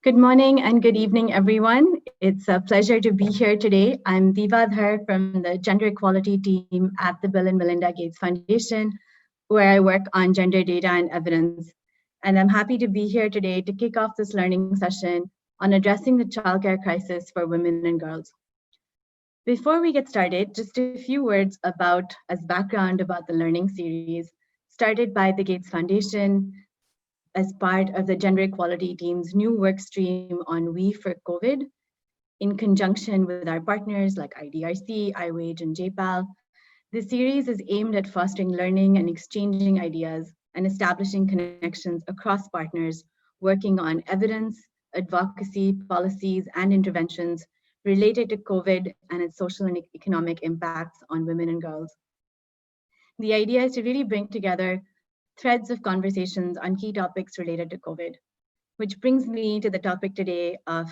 Good morning and good evening, everyone. It's a pleasure to be here today. I'm Diva Dhar from the Gender Equality team at the Bill and Melinda Gates Foundation, where I work on gender data and evidence. And I'm happy to be here today to kick off this learning session on addressing the childcare crisis for women and girls. Before we get started, just a few words as background about the learning series started by the Gates Foundation as part of the Gender Equality team's new work stream on We for COVID, in conjunction with our partners like IDRC, iWage, and JPAL. This series is aimed at fostering learning and exchanging ideas and establishing connections across partners working on evidence, advocacy, policies, and interventions related to COVID and its social and economic impacts on women and girls. The idea is to really bring together threads of conversations on key topics related to COVID, which brings me to the topic today of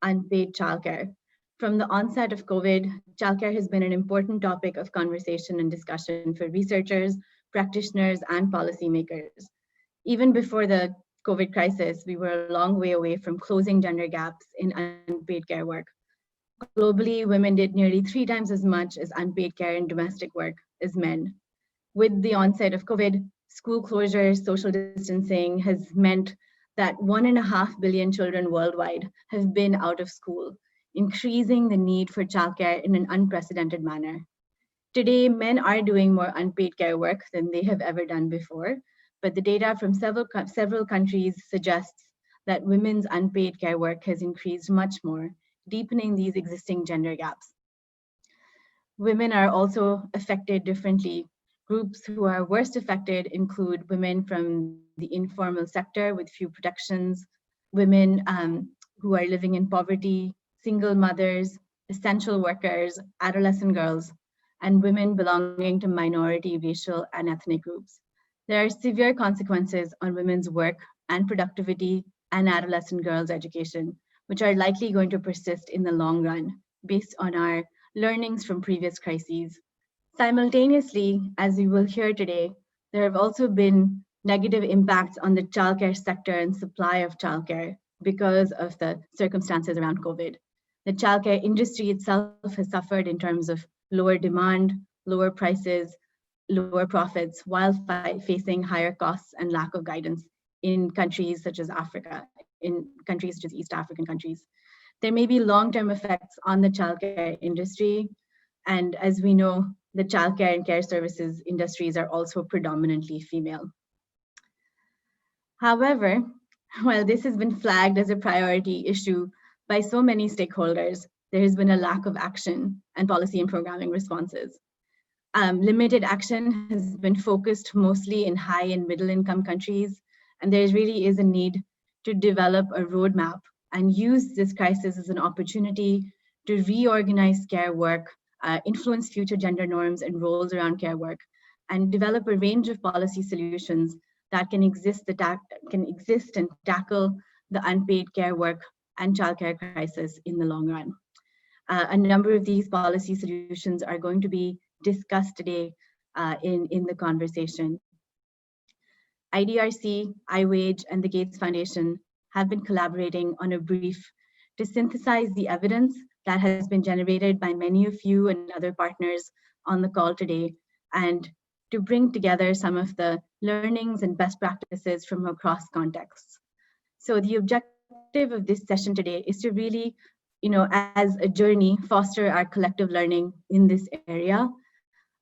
unpaid childcare. From the onset of COVID, childcare has been an important topic of conversation and discussion for researchers, practitioners, and policymakers. Even before the COVID crisis, we were a long way away from closing gender gaps in unpaid care work. Globally, women did nearly 3 times as much as unpaid care and domestic work as men. With the onset of COVID, school closures, social distancing has meant that 1.5 billion children worldwide have been out of school, increasing the need for childcare in an unprecedented manner. Today, men are doing more unpaid care work than they have ever done before, but the data from several countries suggests that women's unpaid care work has increased much more, deepening these existing gender gaps. Women are also affected differently. Groups who are worst affected include women from the informal sector with few protections, women who are living in poverty, single mothers, essential workers, adolescent girls, and women belonging to minority, racial, and ethnic groups. There are severe consequences on women's work and productivity and adolescent girls' education, which are likely going to persist in the long run based on our learnings from previous crises. Simultaneously, as we will hear today, there have also been negative impacts on the childcare sector and supply of childcare because of the circumstances around COVID. The childcare industry itself has suffered in terms of lower demand, lower prices, lower profits, while facing higher costs and lack of guidance in countries such as Africa, in countries such as East African countries. There may be long-term effects on the childcare industry, and as we know, the childcare and care services industries are also predominantly female. However, while this has been flagged as a priority issue by so many stakeholders, there has been a lack of action and policy and programming responses. Limited action has been focused mostly in high and middle income countries, and there really is a need to develop a roadmap and use this crisis as an opportunity to reorganize care work, influence future gender norms and roles around care work, and develop a range of policy solutions that can exist and tackle the unpaid care work and childcare crisis in the long run. A number of these policy solutions are going to be discussed today in the conversation. IDRC, iWage, and the Gates Foundation have been collaborating on a brief to synthesize the evidence that has been generated by many of you and other partners on the call today, and to bring together some of the learnings and best practices from across contexts. So the objective of this session today is to really, as a journey, foster our collective learning in this area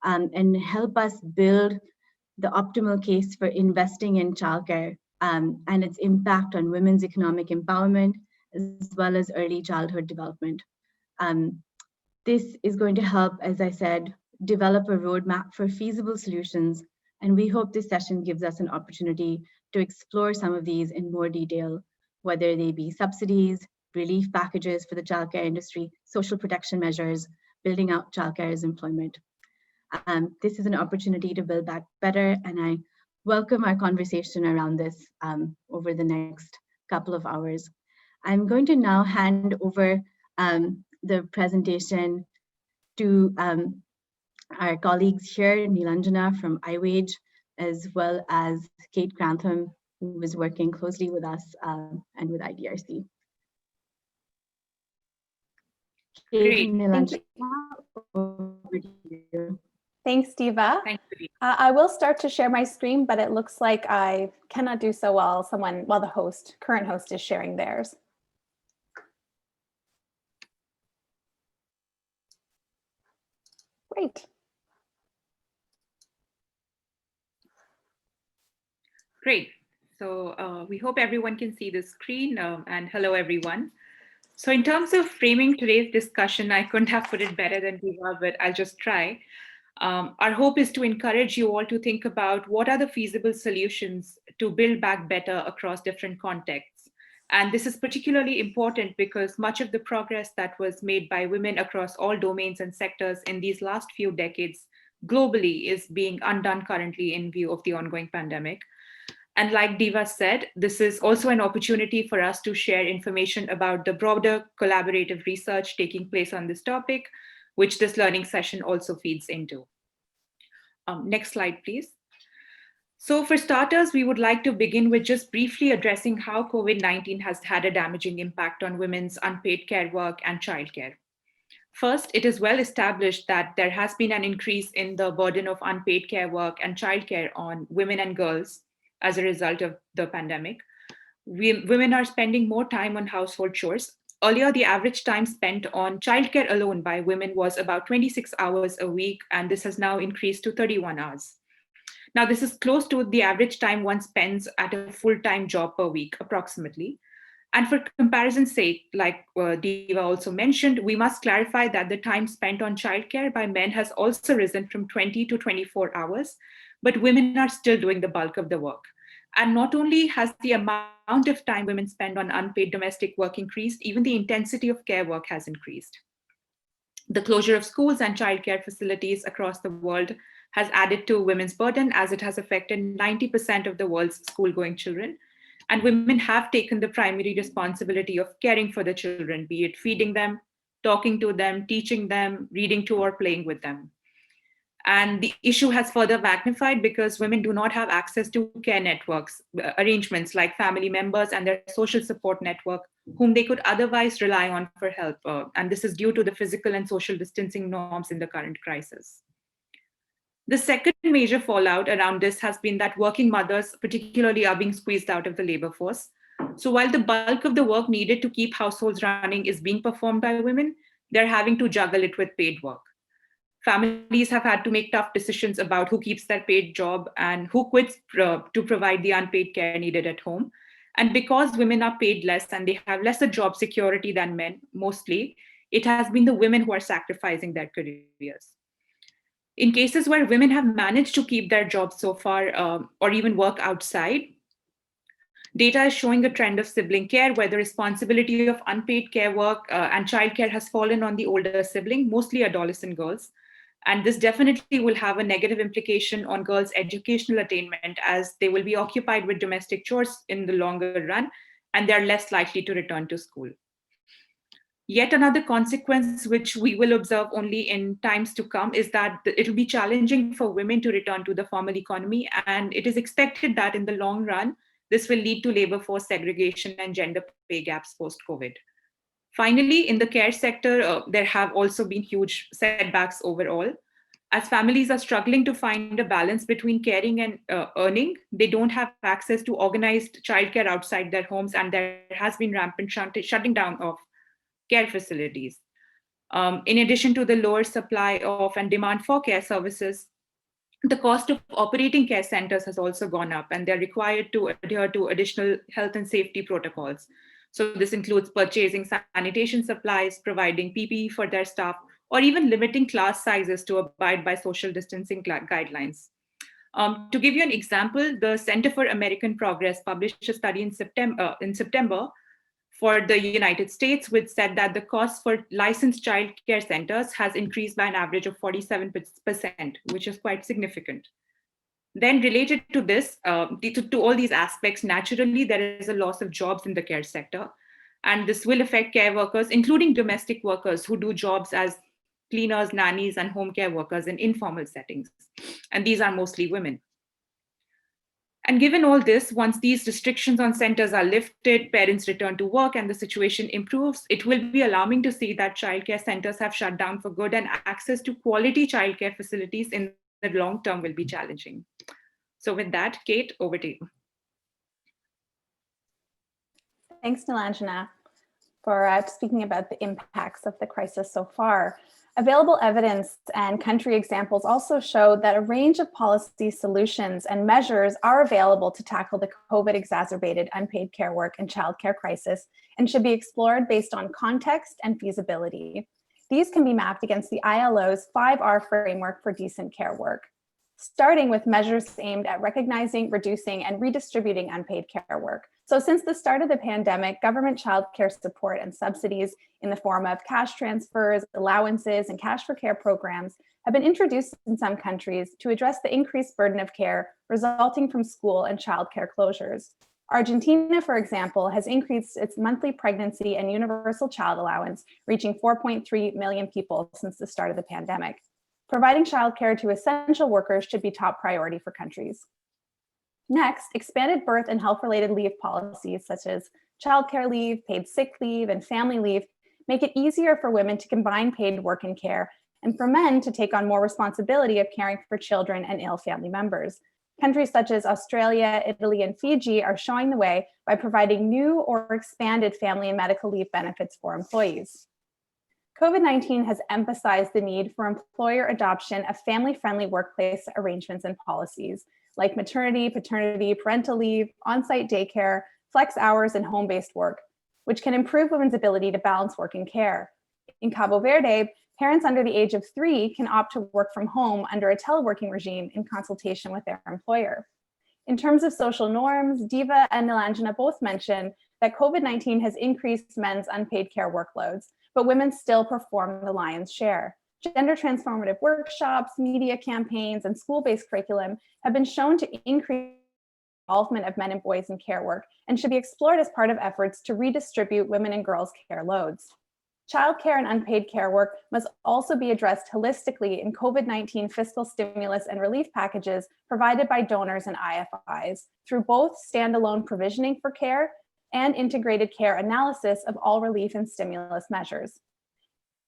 and help us build the optimal case for investing in childcare and its impact on women's economic empowerment, as well as early childhood development. This is going to help, as I said, develop a roadmap for feasible solutions, and we hope this session gives us an opportunity to explore some of these in more detail, whether they be subsidies, relief packages for the childcare industry, social protection measures, building out childcare as employment. This is an opportunity to build back better, and I welcome our conversation around this over the next couple of hours. I'm going to now hand over the presentation to our colleagues here, Nilanjana from iWage, as well as Kate Grantham, who is working closely with us and with IDRC. Katie Great. Nilanchana, over to you. Thanks, Diva. Thank you. I will start to share my screen, but it looks like I cannot do so while the current host is sharing theirs. Great. Great. So we hope everyone can see the screen, and hello, everyone. So in terms of framing today's discussion, I couldn't have put it better than Diva, but I'll just try. Our hope is to encourage you all to think about what are the feasible solutions to build back better across different contexts. And this is particularly important because much of the progress that was made by women across all domains and sectors in these last few decades globally is being undone currently in view of the ongoing pandemic. And like Diva said, this is also an opportunity for us to share information about the broader collaborative research taking place on this topic, which this learning session also feeds into. Next slide, please. So for starters, we would like to begin with just briefly addressing how COVID-19 has had a damaging impact on women's unpaid care work and childcare. First, it is well established that there has been an increase in the burden of unpaid care work and childcare on women and girls as a result of the pandemic. Women are spending more time on household chores. Earlier, the average time spent on childcare alone by women was about 26 hours a week, and this has now increased to 31 hours. Now, this is close to the average time one spends at a full-time job per week, approximately. And for comparison's sake, like Diva also mentioned, we must clarify that the time spent on childcare by men has also risen from 20 to 24 hours, but women are still doing the bulk of the work. And not only has the amount of time women spend on unpaid domestic work increased, even the intensity of care work has increased. The closure of schools and childcare facilities across the world has added to women's burden, as it has affected 90% of the world's school-going children. And women have taken the primary responsibility of caring for the children, be it feeding them, talking to them, teaching them, reading to, or playing with them. And the issue has further magnified because women do not have access to care networks, arrangements like family members and their social support network, whom they could otherwise rely on for help. And this is due to the physical and social distancing norms in the current crisis. The second major fallout around this has been that working mothers, particularly, are being squeezed out of the labor force. So while the bulk of the work needed to keep households running is being performed by women, they're having to juggle it with paid work. Families have had to make tough decisions about who keeps their paid job and who quits to provide the unpaid care needed at home. And because women are paid less and they have lesser job security than men, mostly, it has been the women who are sacrificing their careers. In cases where women have managed to keep their jobs so far or even work outside, data is showing a trend of sibling care where the responsibility of unpaid care work and childcare has fallen on the older sibling, mostly adolescent girls. And this definitely will have a negative implication on girls' educational attainment, as they will be occupied with domestic chores in the longer run, and they're less likely to return to school. Yet another consequence, which we will observe only in times to come, is that it will be challenging for women to return to the formal economy. And it is expected that in the long run, this will lead to labor force segregation and gender pay gaps post-COVID. Finally, in the care sector, there have also been huge setbacks overall. As families are struggling to find a balance between caring and earning, they don't have access to organized childcare outside their homes, and there has been rampant shutting down of care facilities. In addition to the lower supply of and demand for care services, the cost of operating care centers has also gone up, and they're required to adhere to additional health and safety protocols. So this includes purchasing sanitation supplies, providing PPE for their staff, or even limiting class sizes to abide by social distancing guidelines. To give you an example, the Center for American Progress published a study in September for the United States, which said that the cost for licensed child care centers has increased by an average of 47%, which is quite significant. Then related to this, to all these aspects, naturally, there is a loss of jobs in the care sector. And this will affect care workers, including domestic workers who do jobs as cleaners, nannies, and home care workers in informal settings. And these are mostly women. And given all this, once these restrictions on centers are lifted, parents return to work and the situation improves, it will be alarming to see that childcare centers have shut down for good and access to quality childcare facilities in the long term will be challenging. So with that, Kate, over to you. Thanks, Nilanjana, for speaking about the impacts of the crisis so far. Available evidence and country examples also show that a range of policy solutions and measures are available to tackle the COVID-exacerbated unpaid care work and childcare crisis and should be explored based on context and feasibility. These can be mapped against the ILO's 5R framework for decent care work, starting with measures aimed at recognizing, reducing, and redistributing unpaid care work. So since the start of the pandemic, government childcare support and subsidies in the form of cash transfers, allowances, and cash for care programs have been introduced in some countries to address the increased burden of care resulting from school and childcare closures. Argentina, for example, has increased its monthly pregnancy and universal child allowance, reaching 4.3 million people since the start of the pandemic. Providing childcare to essential workers should be top priority for countries. Next, expanded birth and health-related leave policies such as childcare leave, paid sick leave, and family leave make it easier for women to combine paid work and care, and for men to take on more responsibility of caring for children and ill family members. Countries such as Australia, Italy, and Fiji are showing the way by providing new or expanded family and medical leave benefits for employees. COVID-19 has emphasized the need for employer adoption of family-friendly workplace arrangements and policies, like maternity, paternity, parental leave, on-site daycare, flex hours, and home-based work, which can improve women's ability to balance work and care. In Cabo Verde, parents under the age of 3 can opt to work from home under a teleworking regime in consultation with their employer. In terms of social norms, Diva and Nilanjana both mentioned that COVID-19 has increased men's unpaid care workloads, but women still perform the lion's share. Gender transformative workshops, media campaigns, and school-based curriculum have been shown to increase the involvement of men and boys in care work and should be explored as part of efforts to redistribute women and girls' care loads. Childcare and unpaid care work must also be addressed holistically in COVID-19 fiscal stimulus and relief packages provided by donors and IFIs through both standalone provisioning for care and integrated care analysis of all relief and stimulus measures.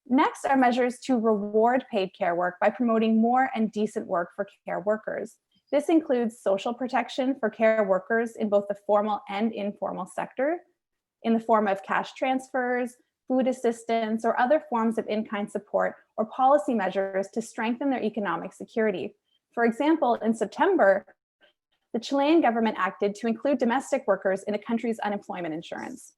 Next are measures to reward paid care work by promoting more and decent work for care workers. This includes social protection for care workers in both the formal and informal sector, in the form of cash transfers, food assistance, or other forms of in-kind support or policy measures to strengthen their economic security. For example, in September, the Chilean government acted to include domestic workers in the country's unemployment insurance.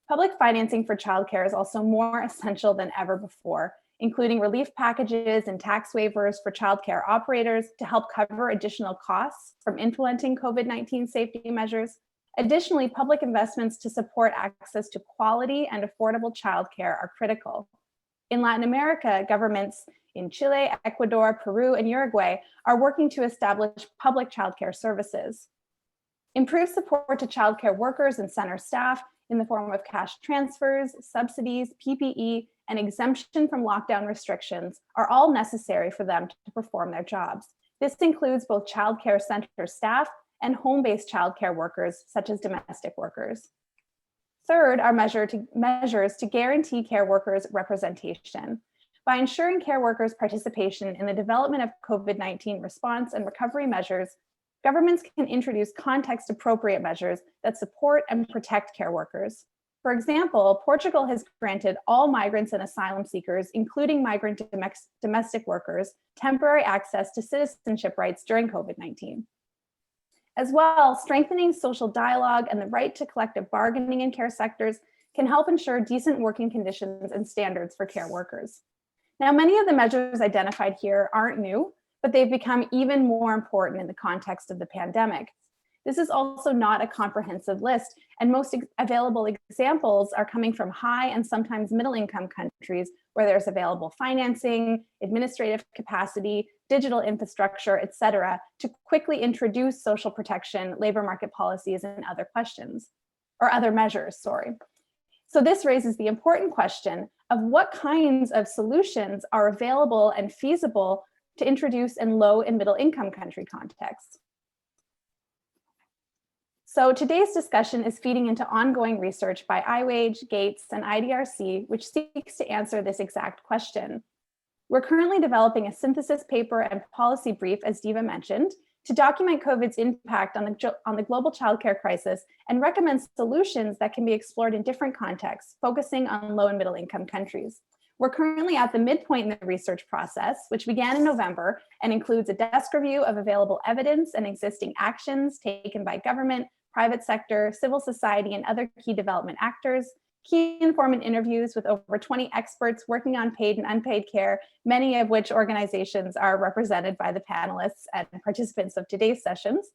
Public financing for childcare is also more essential than ever before, including relief packages and tax waivers for childcare operators to help cover additional costs from implementing COVID-19 safety measures. Additionally, public investments to support access to quality and affordable childcare are critical. In Latin America, governments in Chile, Ecuador, Peru, and Uruguay are working to establish public childcare services. Improved support to childcare workers and center staff in the form of cash transfers, subsidies, PPE, and exemption from lockdown restrictions are all necessary for them to perform their jobs. This includes both childcare center staff and home-based childcare workers, such as domestic workers. Third are measures to guarantee care workers representation. By ensuring care workers' participation in the development of COVID-19 response and recovery measures, governments can introduce context-appropriate measures that support and protect care workers. For example, Portugal has granted all migrants and asylum seekers, including migrant domestic workers, temporary access to citizenship rights during COVID-19. As well, strengthening social dialogue and the right to collective bargaining in care sectors can help ensure decent working conditions and standards for care workers. Now, many of the measures identified here aren't new, but they've become even more important in the context of the pandemic. This is also not a comprehensive list, and most available examples are coming from high and sometimes middle-income countries where there's available financing, administrative capacity, digital infrastructure, et cetera, to quickly introduce social protection, labor market policies, and other measures. So this raises the important question of what kinds of solutions are available and feasible to introduce in low and middle income country contexts. So today's discussion is feeding into ongoing research by iWage, Gates, and IDRC, which seeks to answer this exact question. We're currently developing a synthesis paper and policy brief, as Diva mentioned, to document COVID's impact on the global childcare crisis and recommend solutions that can be explored in different contexts, focusing on low and middle income countries. We're currently at the midpoint in the research process, which began in November and includes a desk review of available evidence and existing actions taken by government, private sector, civil society, and other key development actors, key informant interviews with over 20 experts working on paid and unpaid care, many of which organizations are represented by the panelists and participants of today's sessions,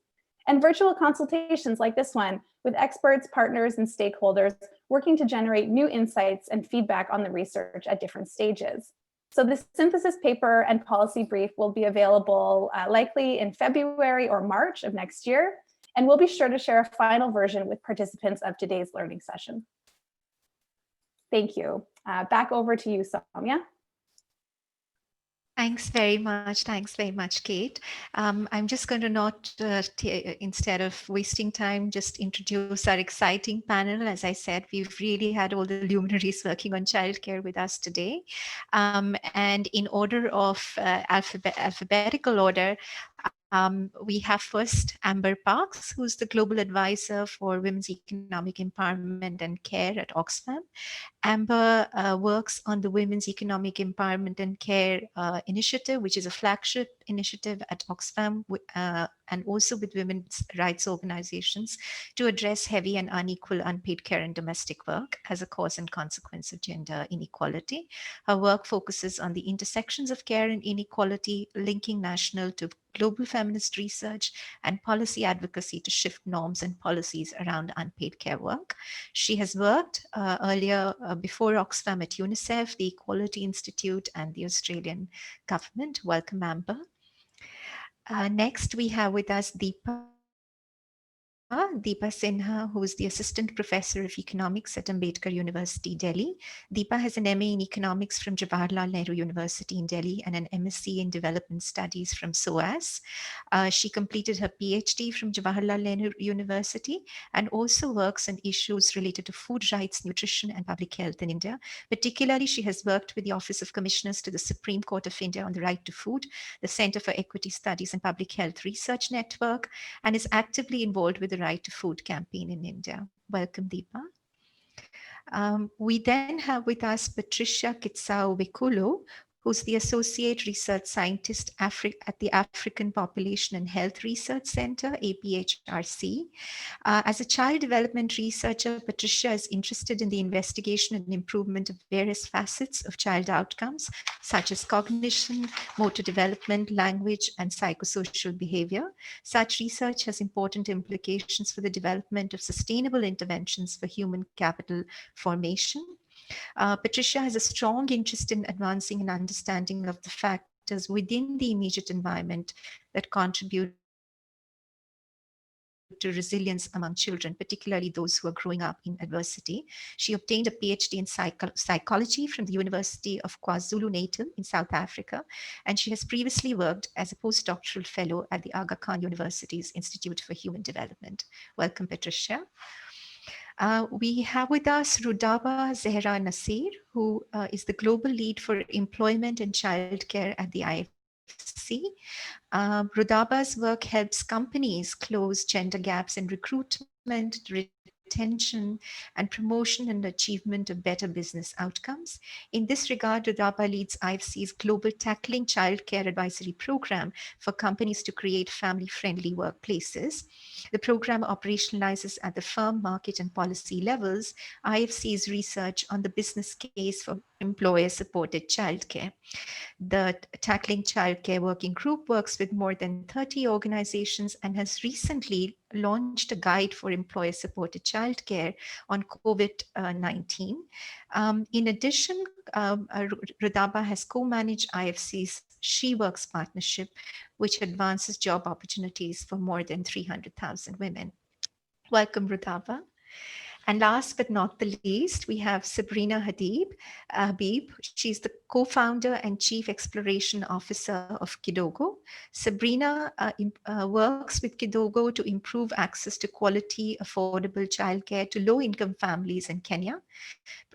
and virtual consultations like this one with experts, partners, and stakeholders working to generate new insights and feedback on the research at different stages. So this synthesis paper and policy brief will be available likely in February or March of next year, and we'll be sure to share a final version with participants of today's learning session. Thank you. Back over to you, Soumya. Thanks very much. Thanks very much, Kate. I'm just going to not, instead of wasting time, just introduce our exciting panel. As I said, we've really had all the luminaries working on childcare with us today. And in order of alphabetical order, we have first Amber Parks, who's the Global Advisor for Women's Economic Empowerment and Care at Oxfam. Amber works on the Women's Economic Empowerment and Care Initiative, which is a flagship initiative at Oxfam and also with women's rights organizations to address heavy and unequal unpaid care and domestic work as a cause and consequence of gender inequality. Her work focuses on the intersections of care and inequality, linking national to global feminist research and policy advocacy to shift norms and policies around unpaid care work. She has worked earlier before Oxfam at UNICEF, the Equality Institute, and the Australian government. Welcome, Amber. Next, we have with us Deepa Sinha, who is the Assistant Professor of Economics at Ambedkar University, Delhi. Deepa has an MA in Economics from Jawaharlal Nehru University in Delhi and an MSc in Development Studies from SOAS. She completed her PhD from Jawaharlal Nehru University and also works on issues related to food rights, nutrition, and public health in India. Particularly, she has worked with the Office of Commissioners to the Supreme Court of India on the right to food, the Center for Equity Studies and Public Health Research Network, and is actively involved with the Right to Food campaign in India. Welcome, Deepa. We then have with us Patricia Kitsao-Wekulo, who's the Associate Research Scientist at the African Population and Health Research Center, APHRC. As a child development researcher, Patricia is interested in the investigation and improvement of various facets of child outcomes, such as cognition, motor development, language, and psychosocial behavior. Such research has important implications for the development of sustainable interventions for human capital formation. Patricia has a strong interest in advancing an understanding of the factors within the immediate environment that contribute to resilience among children, particularly those who are growing up in adversity. She obtained a PhD in psychology from the University of KwaZulu-Natal in South Africa, and she has previously worked as a postdoctoral fellow at the Aga Khan University's Institute for Human Development. Welcome, Patricia. We have with us Rudaba Zehra Nasir, who is the Global Lead for Employment and Childcare at the IFC. Rudaba's work helps companies close gender gaps in recruitment, retention, and promotion and achievement of better business outcomes. In this regard, Rudaba leads IFC's Global Tackling Childcare Advisory Program for companies to create family-friendly workplaces. The program operationalizes at the firm, market, and policy levels IFC's research on the business case for employer-supported childcare. The Tackling Childcare Working Group works with more than 30 organizations and has recently launched a guide for employer-supported childcare on COVID-19. In addition, Rudaba has co-managed IFC's She Works partnership, which advances job opportunities for more than 300,000 women. Welcome, Rudaba. And last but not the least, we have Sabrina Habib. She's the co-founder and chief exploration officer of Kidogo. Sabrina works with Kidogo to improve access to quality, affordable childcare to low-income families in Kenya.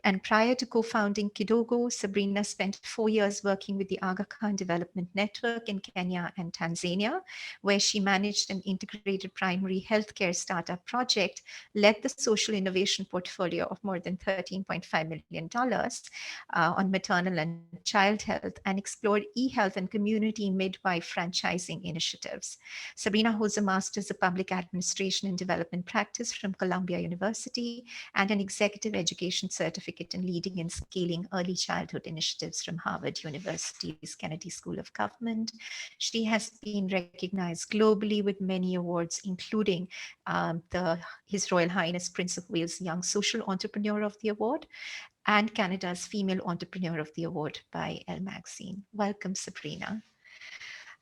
And prior to co-founding Kidogo, Sabrina spent 4 years working with the Aga Khan Development Network in Kenya and Tanzania, where she managed an integrated primary healthcare startup project, led the social innovation portfolio of more than $13.5 million on maternal and child health, and explored e-health and community midwife franchising initiatives. Sabrina holds a master's of public administration and development practice from Columbia University and an executive education certificate in leading and scaling early childhood initiatives from Harvard University's Kennedy School of Government. She has been recognized globally with many awards, including His Royal Highness Prince of Wales Young Social Entrepreneur of the Award and Canada's Female Entrepreneur of the Award by Elle Magazine. Welcome, Sabrina.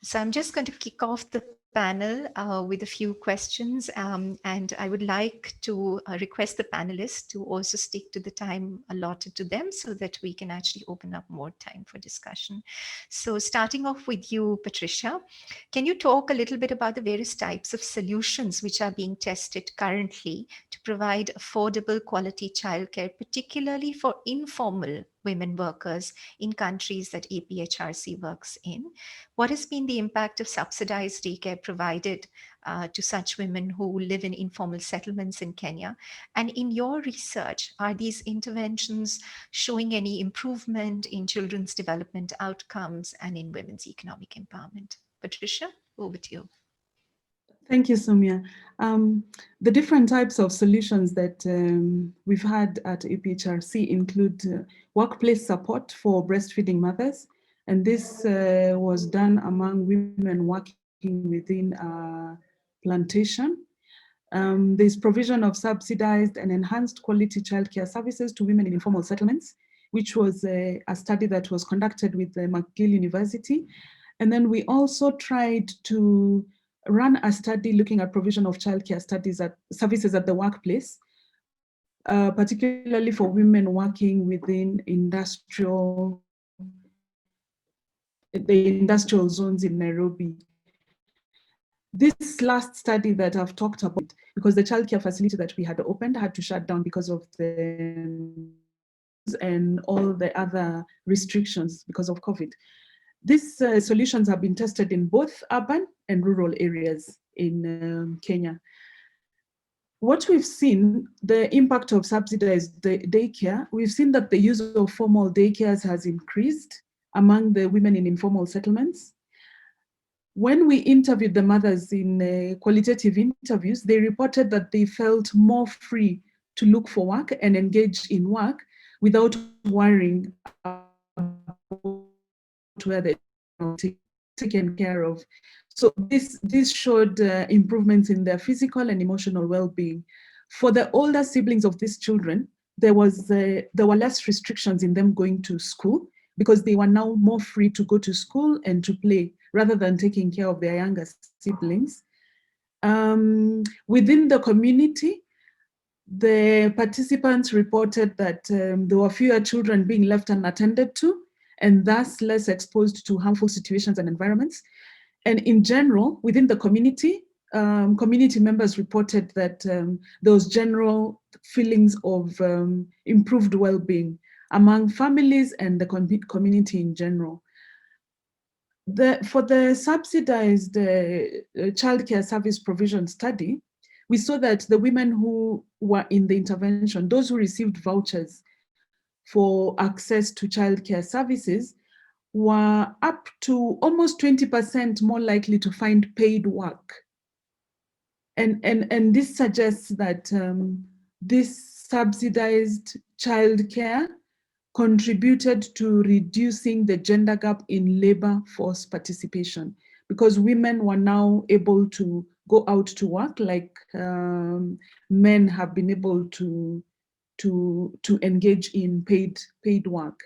So I'm just going to kick off the panel with a few questions, and I would like to request the panelists to also stick to the time allotted to them so that we can actually open up more time for discussion. So starting off with you, Patricia, can you talk a little bit about the various types of solutions which are being tested currently to provide affordable quality childcare, particularly for informal women workers in countries that APHRC works in? What has been the impact of subsidized daycare provided to such women who live in informal settlements in Kenya? And in your research, are these interventions showing any improvement in children's development outcomes and in women's economic empowerment? Patricia, over to you. Thank you, Soumya. The different types of solutions that we've had at APHRC include workplace support for breastfeeding mothers. And this was done among women working within a plantation. There's provision of subsidized and enhanced quality childcare services to women in informal settlements, which was a study that was conducted with McGill University. And then we also tried to run a study looking at provision of childcare services at the workplace, particularly for women working within the industrial zones in Nairobi. This last study that I've talked about, because the childcare facility that we had opened had to shut down because of and all the other restrictions because of COVID. These solutions have been tested in both urban and rural areas in Kenya. What we've seen, the impact of subsidized daycare, we've seen that the use of formal daycares has increased among the women in informal settlements. When we interviewed the mothers in qualitative interviews, they reported that they felt more free to look for work and engage in work without worrying about where they're taken care of. So this showed improvements in their physical and emotional well-being. For the older siblings of these children, there were less restrictions in them going to school because they were now more free to go to school and to play rather than taking care of their younger siblings. Within the community, the participants reported that there were fewer children being left unattended to, and thus less exposed to harmful situations and environments. And in general, within the community, community members reported that there was general feelings of improved well-being among families and the community in general. For the subsidized childcare service provision study, we saw that the women who were in the intervention, those who received vouchers for access to childcare services, were up to almost 20% more likely to find paid work. And this suggests that this subsidized childcare contributed to reducing the gender gap in labor force participation, because women were now able to go out to work like men have been able to engage in paid work.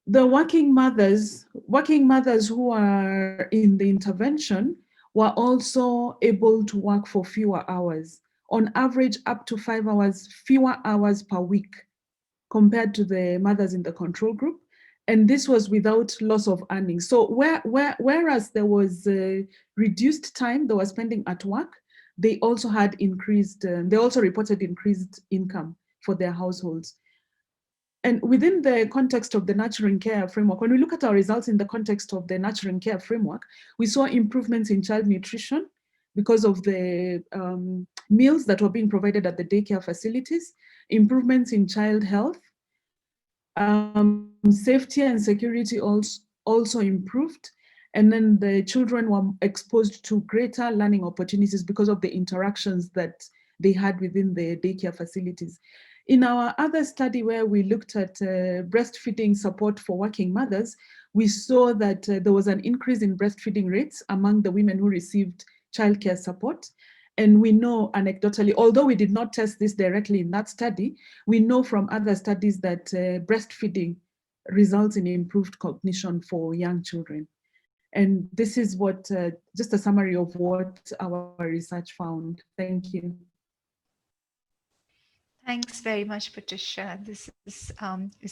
The working mothers who are in the intervention were also able to work for fewer hours, on average up to 5 hours, fewer hours per week compared to the mothers in the control group. And this was without loss of earnings. So whereas there was reduced time they were spending at work, they also had increased, they also reported increased income for their households. And within the context of the nurturing care framework, when we look at our results in the context of the nurturing care framework, we saw improvements in child nutrition because of the meals that were being provided at the daycare facilities, improvements in child health, safety and security also improved. And then the children were exposed to greater learning opportunities because of the interactions that they had within the daycare facilities. In our other study where we looked at breastfeeding support for working mothers, we saw that there was an increase in breastfeeding rates among the women who received childcare support. And we know anecdotally, although we did not test this directly in that study, we know from other studies that breastfeeding results in improved cognition for young children. And this is what, just a summary of what our research found. Thank you. Thanks very much, Patricia. This is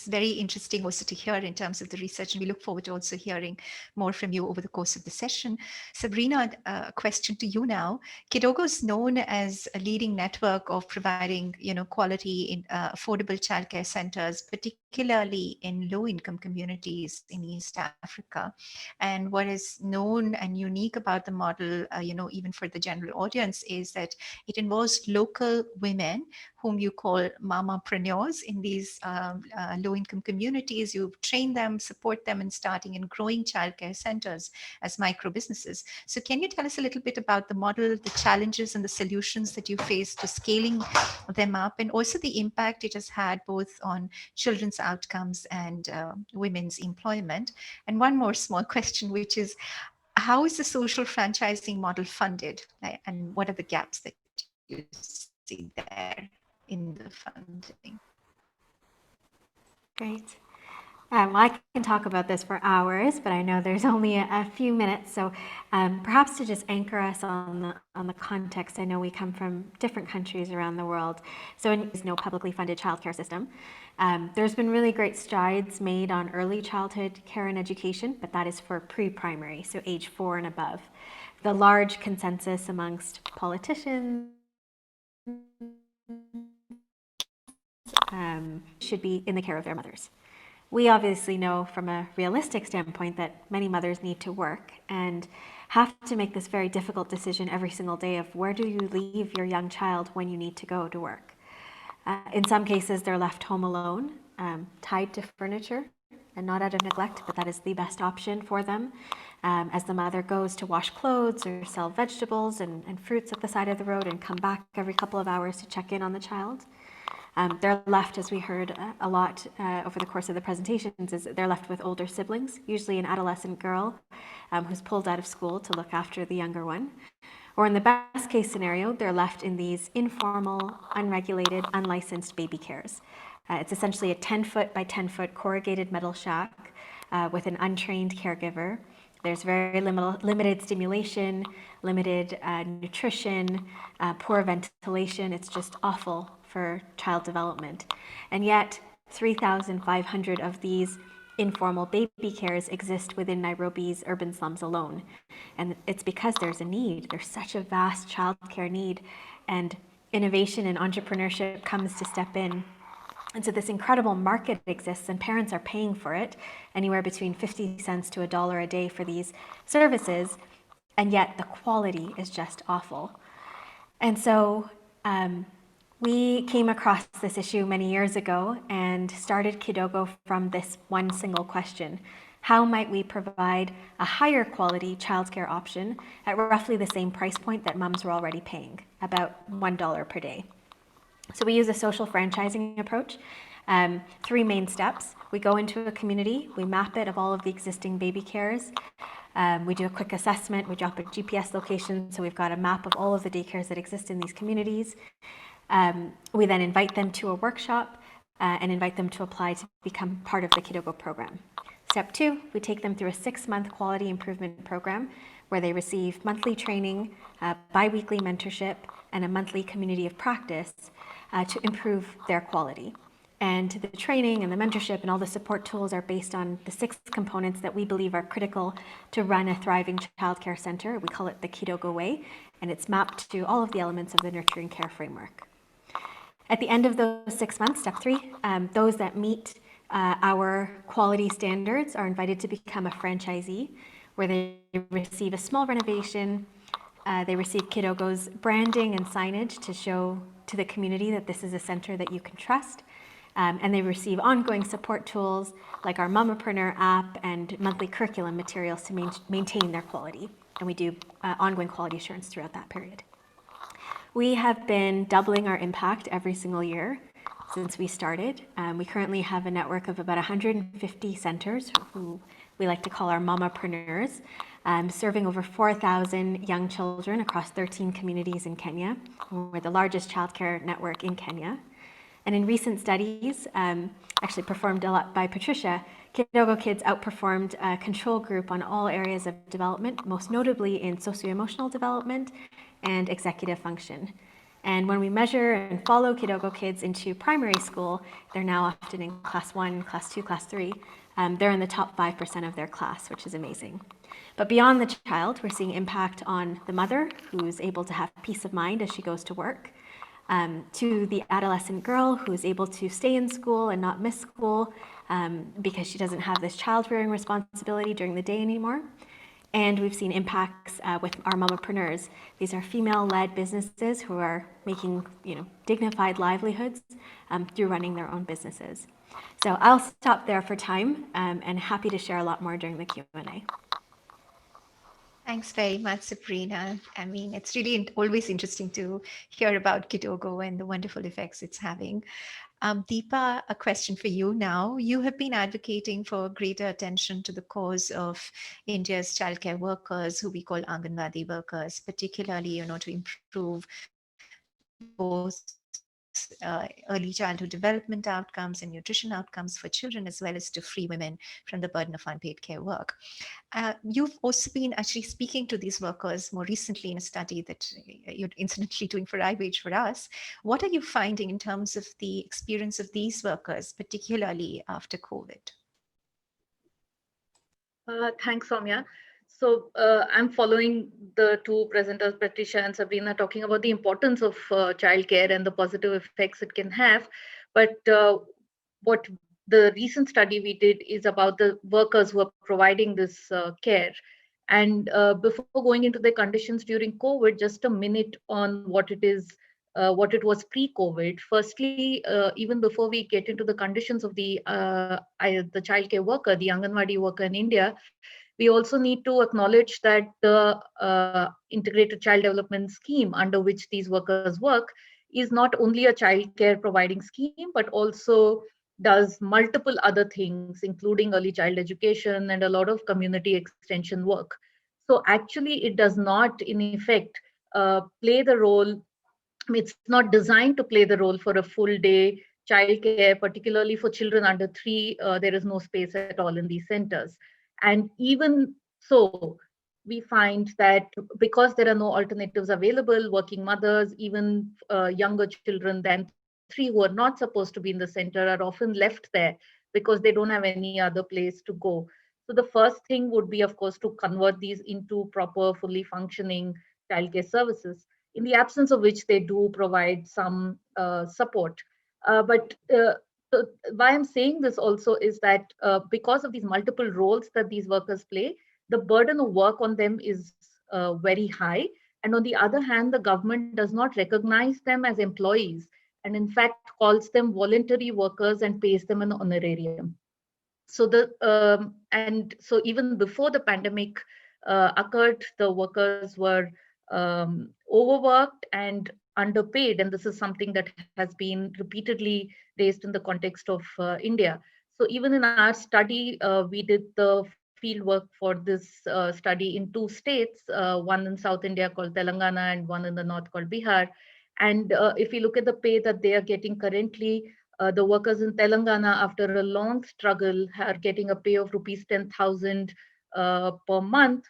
very interesting also to hear in terms of the research, and we look forward to also hearing more from you over the course of the session. Sabrina, a question to you now. Kidogo is known as a leading network of providing, quality in affordable childcare centers, particularly in low-income communities in East Africa. And what is known and unique about the model, even for the general audience, is that it involves local women whom you call mamapreneurs in these low-income communities. You train them, support them in starting and growing childcare centers as micro businesses. So can you tell us a little bit about the model, the challenges and the solutions that you face to scaling them up, and also the impact it has had both on children's outcomes and women's employment? And one more small question, which is, how is the social franchising model funded, and what are the gaps that you see there in the funding? Great. Well, I can talk about this for hours, but I know there's only a few minutes. So perhaps to just anchor us on the context, I know we come from different countries around the world. So there's no publicly funded childcare system. There's been really great strides made on early childhood care and education, but that is for pre-primary, so age 4 and above. The large consensus amongst politicians should be in the care of their mothers. We obviously know from a realistic standpoint that many mothers need to work and have to make this very difficult decision every single day of where do you leave your young child when you need to go to work. In some cases, they're left home alone, tied to furniture, and not out of neglect, but that is the best option for them. As the mother goes to wash clothes or sell vegetables and fruits at the side of the road and come back every couple of hours to check in on the child. They're left, as we heard a lot over the course of the presentations, is they're left with older siblings, usually an adolescent girl who's pulled out of school to look after the younger one. Or in the best case scenario, they're left in these informal, unregulated, unlicensed baby cares. It's essentially a 10-foot by 10-foot corrugated metal shack with an untrained caregiver. There's very limited stimulation, limited nutrition, poor ventilation. It's just awful for child development. And yet 3,500 of these informal baby cares exist within Nairobi's urban slums alone. And it's because there's a need. There's such a vast childcare need, and innovation and entrepreneurship comes to step in. And so this incredible market exists, and parents are paying for it, anywhere between 50 cents to $1 a day for these services, and yet the quality is just awful. And so we came across this issue many years ago and started Kidogo from this one single question. How might we provide a higher quality childcare option at roughly the same price point that mums were already paying, about $1 per day? So we use a social franchising approach. 3 main steps. We go into a community, we map it of all of the existing baby cares. We do a quick assessment, we drop a GPS location, so we've got a map of all of the daycares that exist in these communities. We then invite them to a workshop and invite them to apply to become part of the Kidogo program. Step 2, we take them through a 6-month quality improvement program where they receive monthly training, bi-weekly mentorship, and a monthly community of practice to improve their quality. And the training and the mentorship and all the support tools are based on the 6 components that we believe are critical to run a thriving childcare center. We call it the Kidogo Way, and it's mapped to all of the elements of the nurturing care framework. At the end of those 6 months, step 3, those that meet our quality standards are invited to become a franchisee, where they receive a small renovation. They receive Kidogo's branding and signage to show to the community that this is a center that you can trust. And they receive ongoing support tools like our Mamapreneur app and monthly curriculum materials to maintain their quality. And we do ongoing quality assurance throughout that period. We have been doubling our impact every single year since we started. We currently have a network of about 150 centers who we like to call our Mamapreneurs, serving over 4,000 young children across 13 communities in Kenya. We're the largest childcare network in Kenya. And in recent studies, actually performed a lot by Patricia, Kidogo Kids outperformed a control group on all areas of development, most notably in socio-emotional development and executive function. And when we measure and follow Kidogo Kids into primary school, they're now often in class 1, class 2, class 3. They're in the top 5% of their class, which is amazing. But beyond the child, we're seeing impact on the mother, who's able to have peace of mind as she goes to work, to the adolescent girl who is able to stay in school and not miss school because she doesn't have this child-rearing responsibility during the day anymore. And we've seen impacts with our Mamapreneurs. These are female-led businesses who are making dignified livelihoods through running their own businesses. So I'll stop there for time and happy to share a lot more during the Q&A. Thanks very much, Sabrina. I mean, it's really always interesting to hear about Kidogo and the wonderful effects it's having. Deepa, a question for you now. You have been advocating for greater attention to the cause of India's childcare workers, who we call Anganwadi workers, particularly, to improve both early childhood development outcomes and nutrition outcomes for children, as well as to free women from the burden of unpaid care work. You've also been actually speaking to these workers more recently in a study that you're incidentally doing for iWage for us. What are you finding in terms of the experience of these workers, particularly after COVID? Thanks, Soumya. So I'm following the 2 presenters, Patricia and Sabrina, talking about the importance of childcare and the positive effects it can have. But what the recent study we did is about the workers who are providing this care. And before going into the conditions during COVID, just a minute on what it is, what it was pre-COVID. Firstly, even before we get into the conditions of the childcare worker, the Anganwadi worker in India, we also need to acknowledge that the integrated child development scheme under which these workers work is not only a child care providing scheme, but also does multiple other things, including early child education and a lot of community extension work. So actually, it does not, in effect, play the role. It's not designed to play the role for a full day childcare, particularly for children under 3. There is no space at all in these centers. And even so, we find that because there are no alternatives available, working mothers, even younger children than 3 who are not supposed to be in the center are often left there because they don't have any other place to go. So the first thing would be, of course, to convert these into proper, fully functioning childcare services, in the absence of which they do provide some support. But why I'm saying this also is that because of these multiple roles that these workers play, the burden of work on them is very high. And on the other hand, the government does not recognize them as employees and in fact calls them voluntary workers and pays them an honorarium. So so even before the pandemic occurred, the workers were overworked and underpaid, and this is something that has been repeatedly raised in the context of India. So even in our study, we did the field work for this study in 2 states, one in South India called Telangana and one in the north called Bihar. And if you look at the pay that they are getting currently, the workers in Telangana, after a long struggle, are getting a pay of rupees 10,000 per month,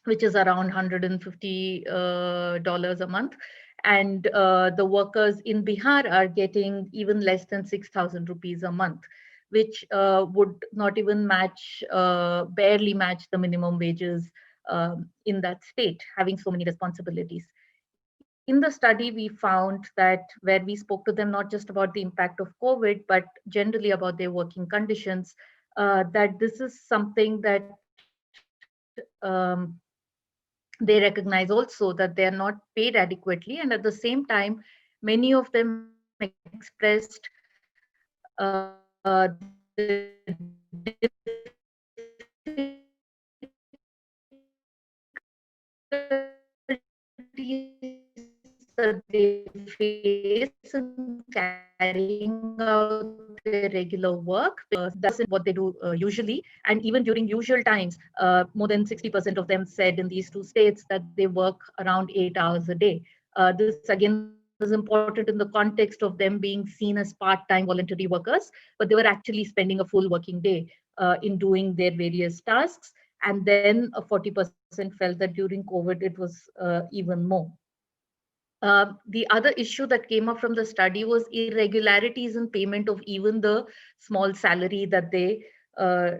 which is around $150 a month. And the workers in Bihar are getting even less than 6,000 rupees a month, which would not even match, barely match the minimum wages in that state, having so many responsibilities. In the study, we found that where we spoke to them not just about the impact of COVID, but generally about their working conditions, that this is something that they recognize also, that they are not paid adequately. And at the same time, many of them expressed that they face in carrying out their regular work, because that's what they do usually. And even during usual times, more than 60% of them said in these two states that they work around 8 hours a day. This again is important in the context of them being seen as part-time voluntary workers, but they were actually spending a full working day in doing their various tasks. And then 40% felt that during COVID, it was even more. The other issue that came up from the study was irregularities in payment of even the small salary that they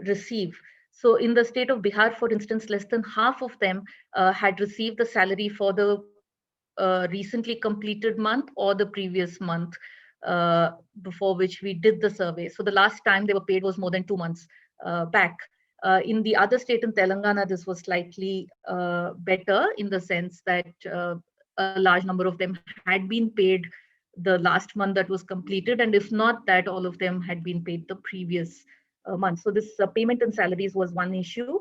receive. So in the state of Bihar, for instance, less than half of them had received the salary for the recently completed month or the previous month before which we did the survey. So the last time they were paid was more than 2 months back. In the other state, in Telangana, this was slightly better, in the sense that a large number of them had been paid the last month that was completed, and if not that, all of them had been paid the previous month. So this payment in salaries was one issue.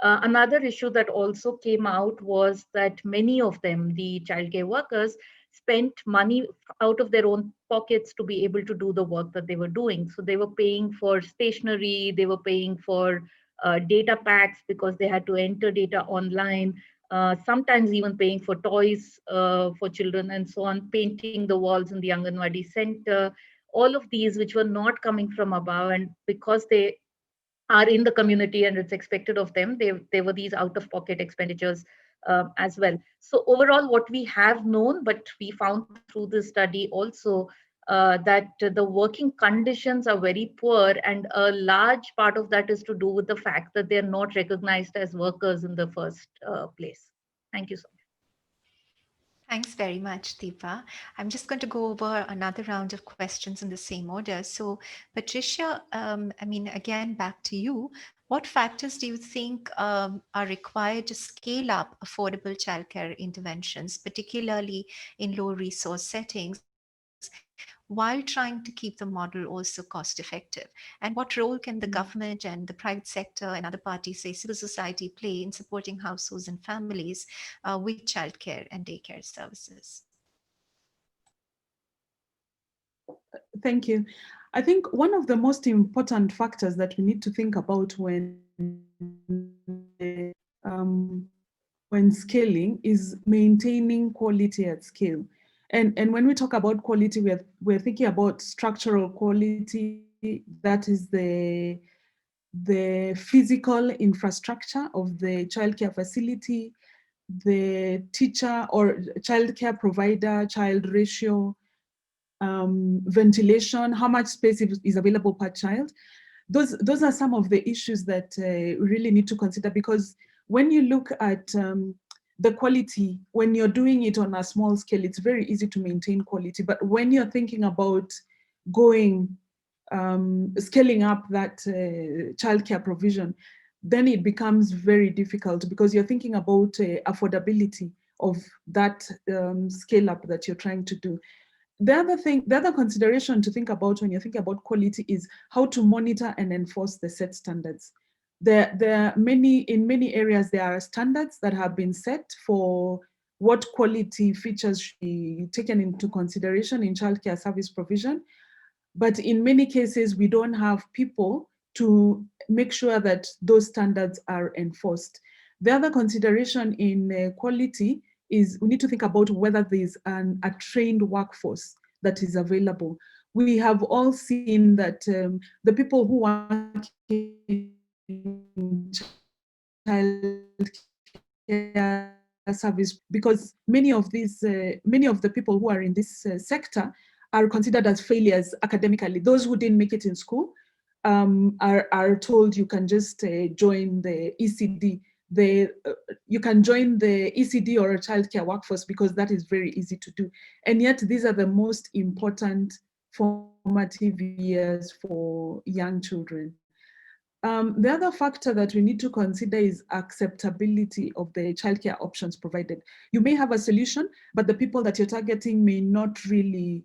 Another issue that also came out was that many of them, the childcare workers, spent money out of their own pockets to be able to do the work that they were doing. So they were paying for stationery, they were paying for data packs because they had to enter data online, sometimes even paying for toys for children and so on, painting the walls in the Anganwadi center, all of these which were not coming from above. And because they are in the community and it's expected of them, they were these out-of-pocket expenditures as well. So overall, what we have known, but we found through this study also, that the working conditions are very poor, and a large part of that is to do with the fact that they're not recognized as workers in the first place. Thank you so much. Thanks very much, Deepa. I'm just going to go over another round of questions in the same order. So, Patricia, again, back to you. What factors do you think are required to scale up affordable childcare interventions, particularly in low resource settings, while trying to keep the model also cost effective? And what role can the government and the private sector and other parties, say civil society, play in supporting households and families with childcare and daycare services? Thank you. I think one of the most important factors that we need to think about when scaling is maintaining quality at scale. And when we talk about quality, we're thinking about structural quality, that is the physical infrastructure of the childcare facility, the teacher or childcare provider, child ratio, ventilation, how much space is available per child. Those are some of the issues that we really need to consider, because when you look at the quality, when you're doing it on a small scale, it's very easy to maintain quality. But when you're thinking about scaling up that childcare provision, then it becomes very difficult, because you're thinking about affordability of that scale up that you're trying to do. The other consideration to think about when you're thinking about quality is how to monitor and enforce the set standards. In many areas, there are standards that have been set for what quality features should be taken into consideration in childcare service provision. But in many cases, we don't have people to make sure that those standards are enforced. The other consideration in quality is we need to think about whether there's a trained workforce that is available. We have all seen that the people who work in childcare childcare service, because many of the people who are in this sector are considered as failures academically. Those who didn't make it in school are told you can just join the ECD. You can join the ECD or a childcare workforce because that is very easy to do. And yet these are the most important formative years for young children. The other factor that we need to consider is acceptability of the childcare options provided. You may have a solution, but the people that you're targeting may not really,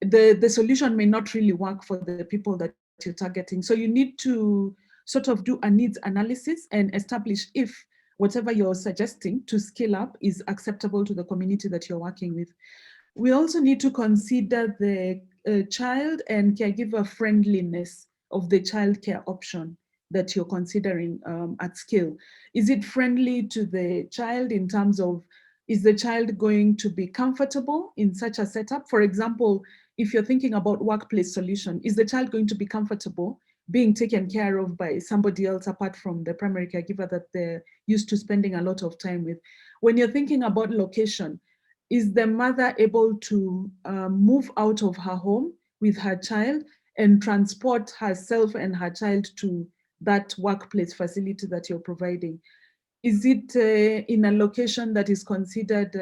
the solution may not really work for the people that you're targeting. So you need to sort of do a needs analysis and establish if whatever you're suggesting to scale up is acceptable to the community that you're working with. We also need to consider the child and caregiver friendliness of the childcare option that you're considering at scale. Is it friendly to the child in terms of, is the child going to be comfortable in such a setup? For example, if you're thinking about workplace solution, is the child going to be comfortable being taken care of by somebody else apart from the primary caregiver that they're used to spending a lot of time with? When you're thinking about location, is the mother able to move out of her home with her child and transport herself and her child to that workplace facility that you're providing? Is it in a location that is considered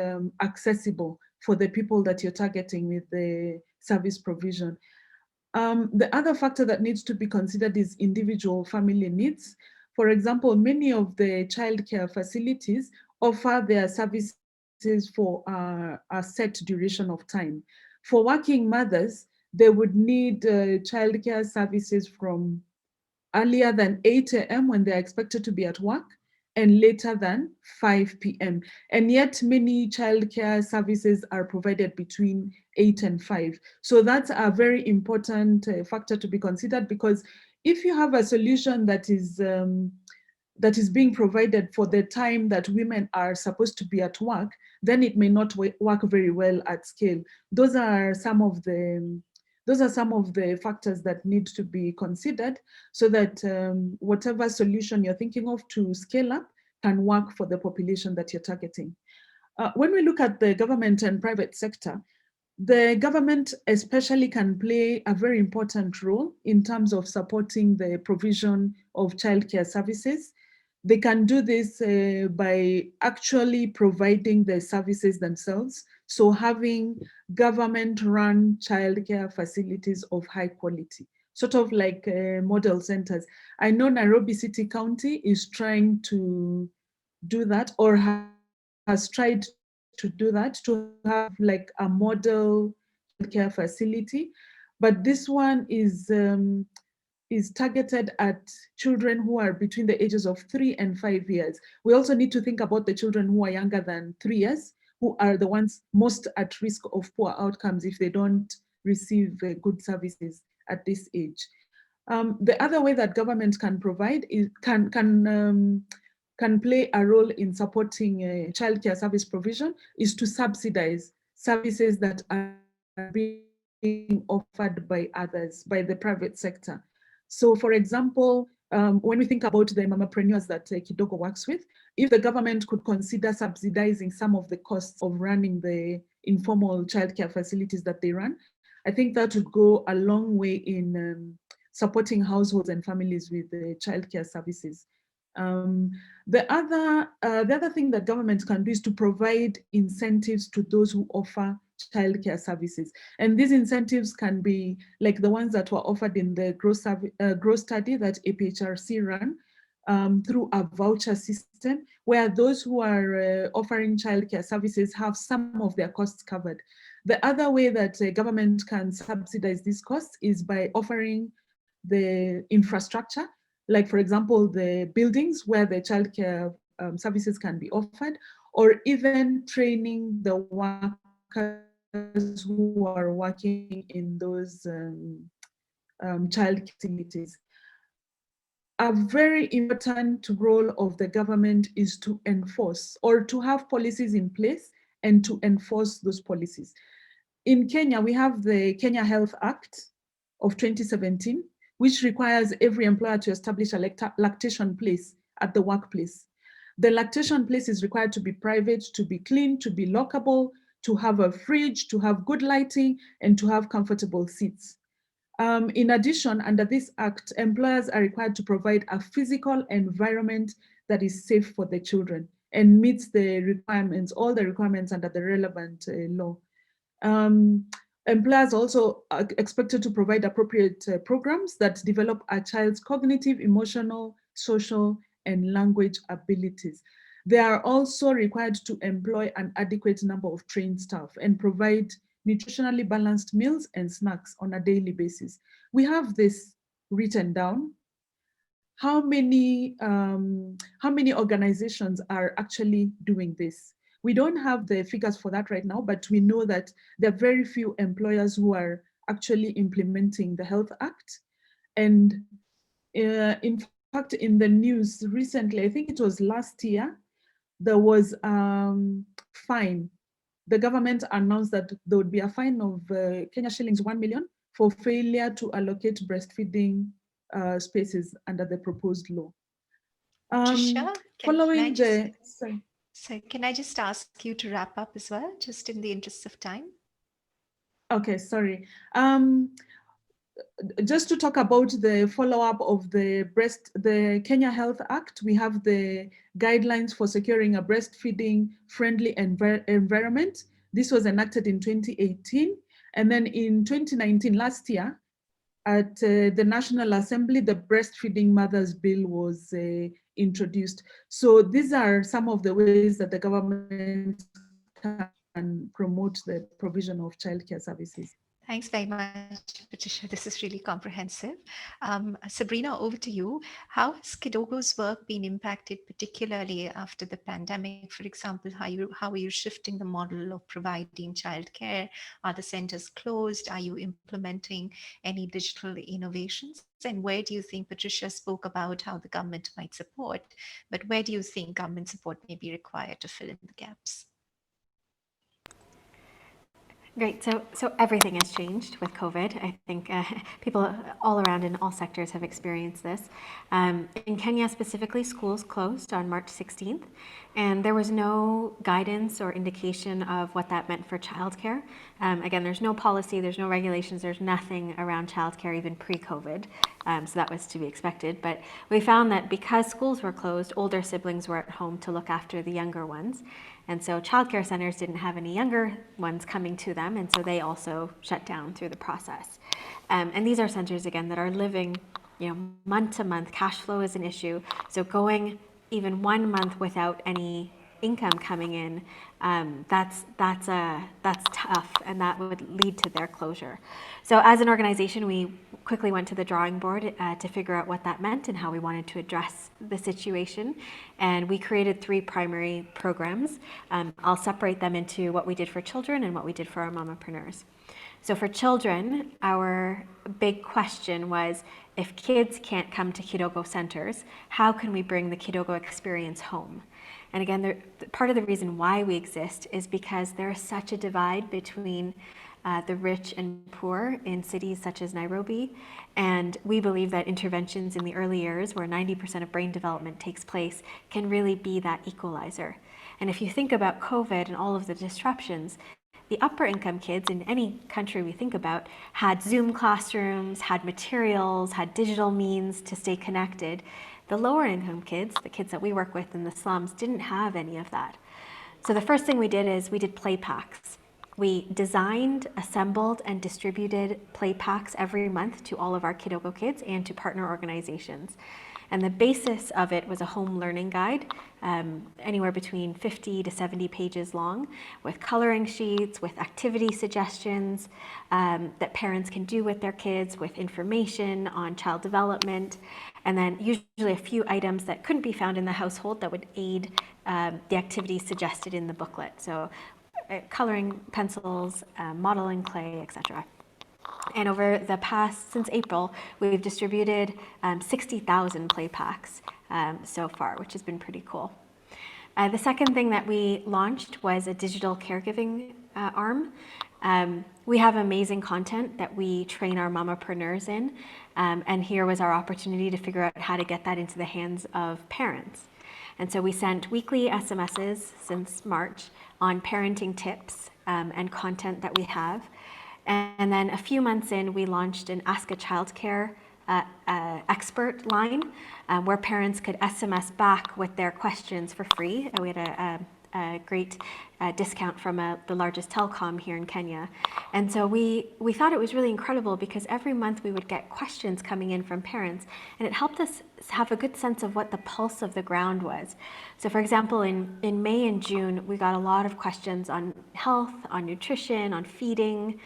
accessible for the people that you're targeting with the service provision? The other factor that needs to be considered is individual family needs. For example, many of the childcare facilities offer their services for a set duration of time. For working mothers, they would need childcare services from earlier than 8 a.m. when they're expected to be at work and later than 5 p.m. And yet many childcare services are provided between 8 and 5. So that's a very important factor to be considered, because if you have a solution that is being provided for the time that women are supposed to be at work, then it may not work very well at scale. Those are some of the factors that need to be considered so that whatever solution you're thinking of to scale up can work for the population that you're targeting. When we look at the government and private sector, the government especially can play a very important role in terms of supporting the provision of childcare services. They can do this by actually providing the services themselves. So having government-run childcare facilities of high quality, sort of like model centers. I know Nairobi City County is trying to do that, or has tried to do that, to have like a model care facility. But this one is targeted at children who are between the ages of 3 and 5 years. We also need to think about the children who are younger than 3 years, who are the ones most at risk of poor outcomes if they don't receive good services at this age. The other way that government can provide is can play a role in supporting childcare service provision is to subsidize services that are being offered by others, by the private sector. So for example, when we think about the mamapreneurs that Kidogo works with, if the government could consider subsidizing some of the costs of running the informal childcare facilities that they run, I think that would go a long way in supporting households and families with the childcare services. The other thing that government can do is to provide incentives to those who offer childcare services. And these incentives can be like the ones that were offered in the growth study that APHRC ran through a voucher system, where those who are offering childcare services have some of their costs covered. The other way that government can subsidize these costs is by offering the infrastructure, like for example, the buildings where the childcare services can be offered, or even training the workers who are working in those child facilities. A very important role of the government is to enforce, or to have policies in place and to enforce those policies. In Kenya, we have the Kenya Health Act of 2017, which requires every employer to establish a lactation place at the workplace. The lactation place is required to be private, to be clean, to be lockable, to have a fridge, to have good lighting, and to have comfortable seats. In addition, under this act, employers are required to provide a physical environment that is safe for the children and meets the requirements, all the requirements under the relevant law. Employers also are expected to provide appropriate programs that develop a child's cognitive, emotional, social, and language abilities. They are also required to employ an adequate number of trained staff and provide nutritionally balanced meals and snacks on a daily basis. We have this written down. How many organizations are actually doing this? We don't have the figures for that right now, but we know that there are very few employers who are actually implementing the Health Act. And in fact, in the news recently, I think it was last year, there was fine. The government announced that there would be a fine of Kenya shillings 1 million for failure to allocate breastfeeding spaces under the proposed law. Following the, sorry. So can I just ask you to wrap up as well, just in the interest of time? Okay, sorry. Just to talk about the follow-up of the Kenya Health Act, we have the guidelines for securing a breastfeeding friendly environment. This was enacted in 2018. And then in 2019, last year, at the National Assembly, the Breastfeeding Mothers Bill was introduced. So these are some of the ways that the government can promote the provision of childcare services. Thanks very much, Patricia. This is really comprehensive. Sabrina, over to you. How has Kidogo's work been impacted, particularly after the pandemic? For example, how are you shifting the model of providing childcare? Are the centers closed? Are you implementing any digital innovations? And where do you think, Patricia spoke about how the government might support, but where do you think government support may be required to fill in the gaps? Great. So everything has changed with COVID. I think people all around in all sectors have experienced this. In Kenya specifically, schools closed on March 16th, and there was no guidance or indication of what that meant for childcare. Again, there's no policy, there's no regulations, there's nothing around childcare even pre-COVID. So that was to be expected. But we found that because schools were closed, older siblings were at home to look after the younger ones. And so childcare centers didn't have any younger ones coming to them, and so they also shut down through the process. And these are centers, again, that are living, month to month. Cash flow is an issue. So going even 1 month without any income coming in, that's tough, and that would lead to their closure. So as an organization, we quickly went to the drawing board to figure out what that meant and how we wanted to address the situation. And we created 3 primary programs. I'll separate them into what we did for children and what we did for our mamapreneurs. So for children, our big question was, if kids can't come to Kidogo centers, how can we bring the Kidogo experience home? And again, part of the reason why we exist is because there is such a divide between the rich and poor in cities such as Nairobi. And we believe that interventions in the early years, where 90% of brain development takes place, can really be that equalizer. And if you think about COVID and all of the disruptions, the upper income kids in any country we think about had Zoom classrooms, had materials, had digital means to stay connected. The lower income kids, the kids that we work with in the slums, didn't have any of that. So the first thing we did is we did play packs. We designed, assembled, and distributed play packs every month to all of our Kidogo kids and to partner organizations. And the basis of it was a home learning guide, anywhere between 50 to 70 pages long, with coloring sheets, with activity suggestions that parents can do with their kids, with information on child development, and then usually a few items that couldn't be found in the household that would aid the activities suggested in the booklet. So coloring pencils, modeling clay, etc. And over the past, since April, we've distributed 60,000 play packs so far, which has been pretty cool. The second thing that we launched was a digital caregiving arm. We have amazing content that we train our mamapreneurs in, and here was our opportunity to figure out how to get that into the hands of parents. And so we sent weekly SMSs since March on parenting tips and content that we have. And then a few months in, we launched an Ask a Childcare expert line where parents could SMS back with their questions for free. We had a great discount from the largest telecom here in Kenya. And so we thought it was really incredible because every month we would get questions coming in from parents, and it helped us have a good sense of what the pulse of the ground was. So for example, in May and June, we got a lot of questions on health, on nutrition, on feeding.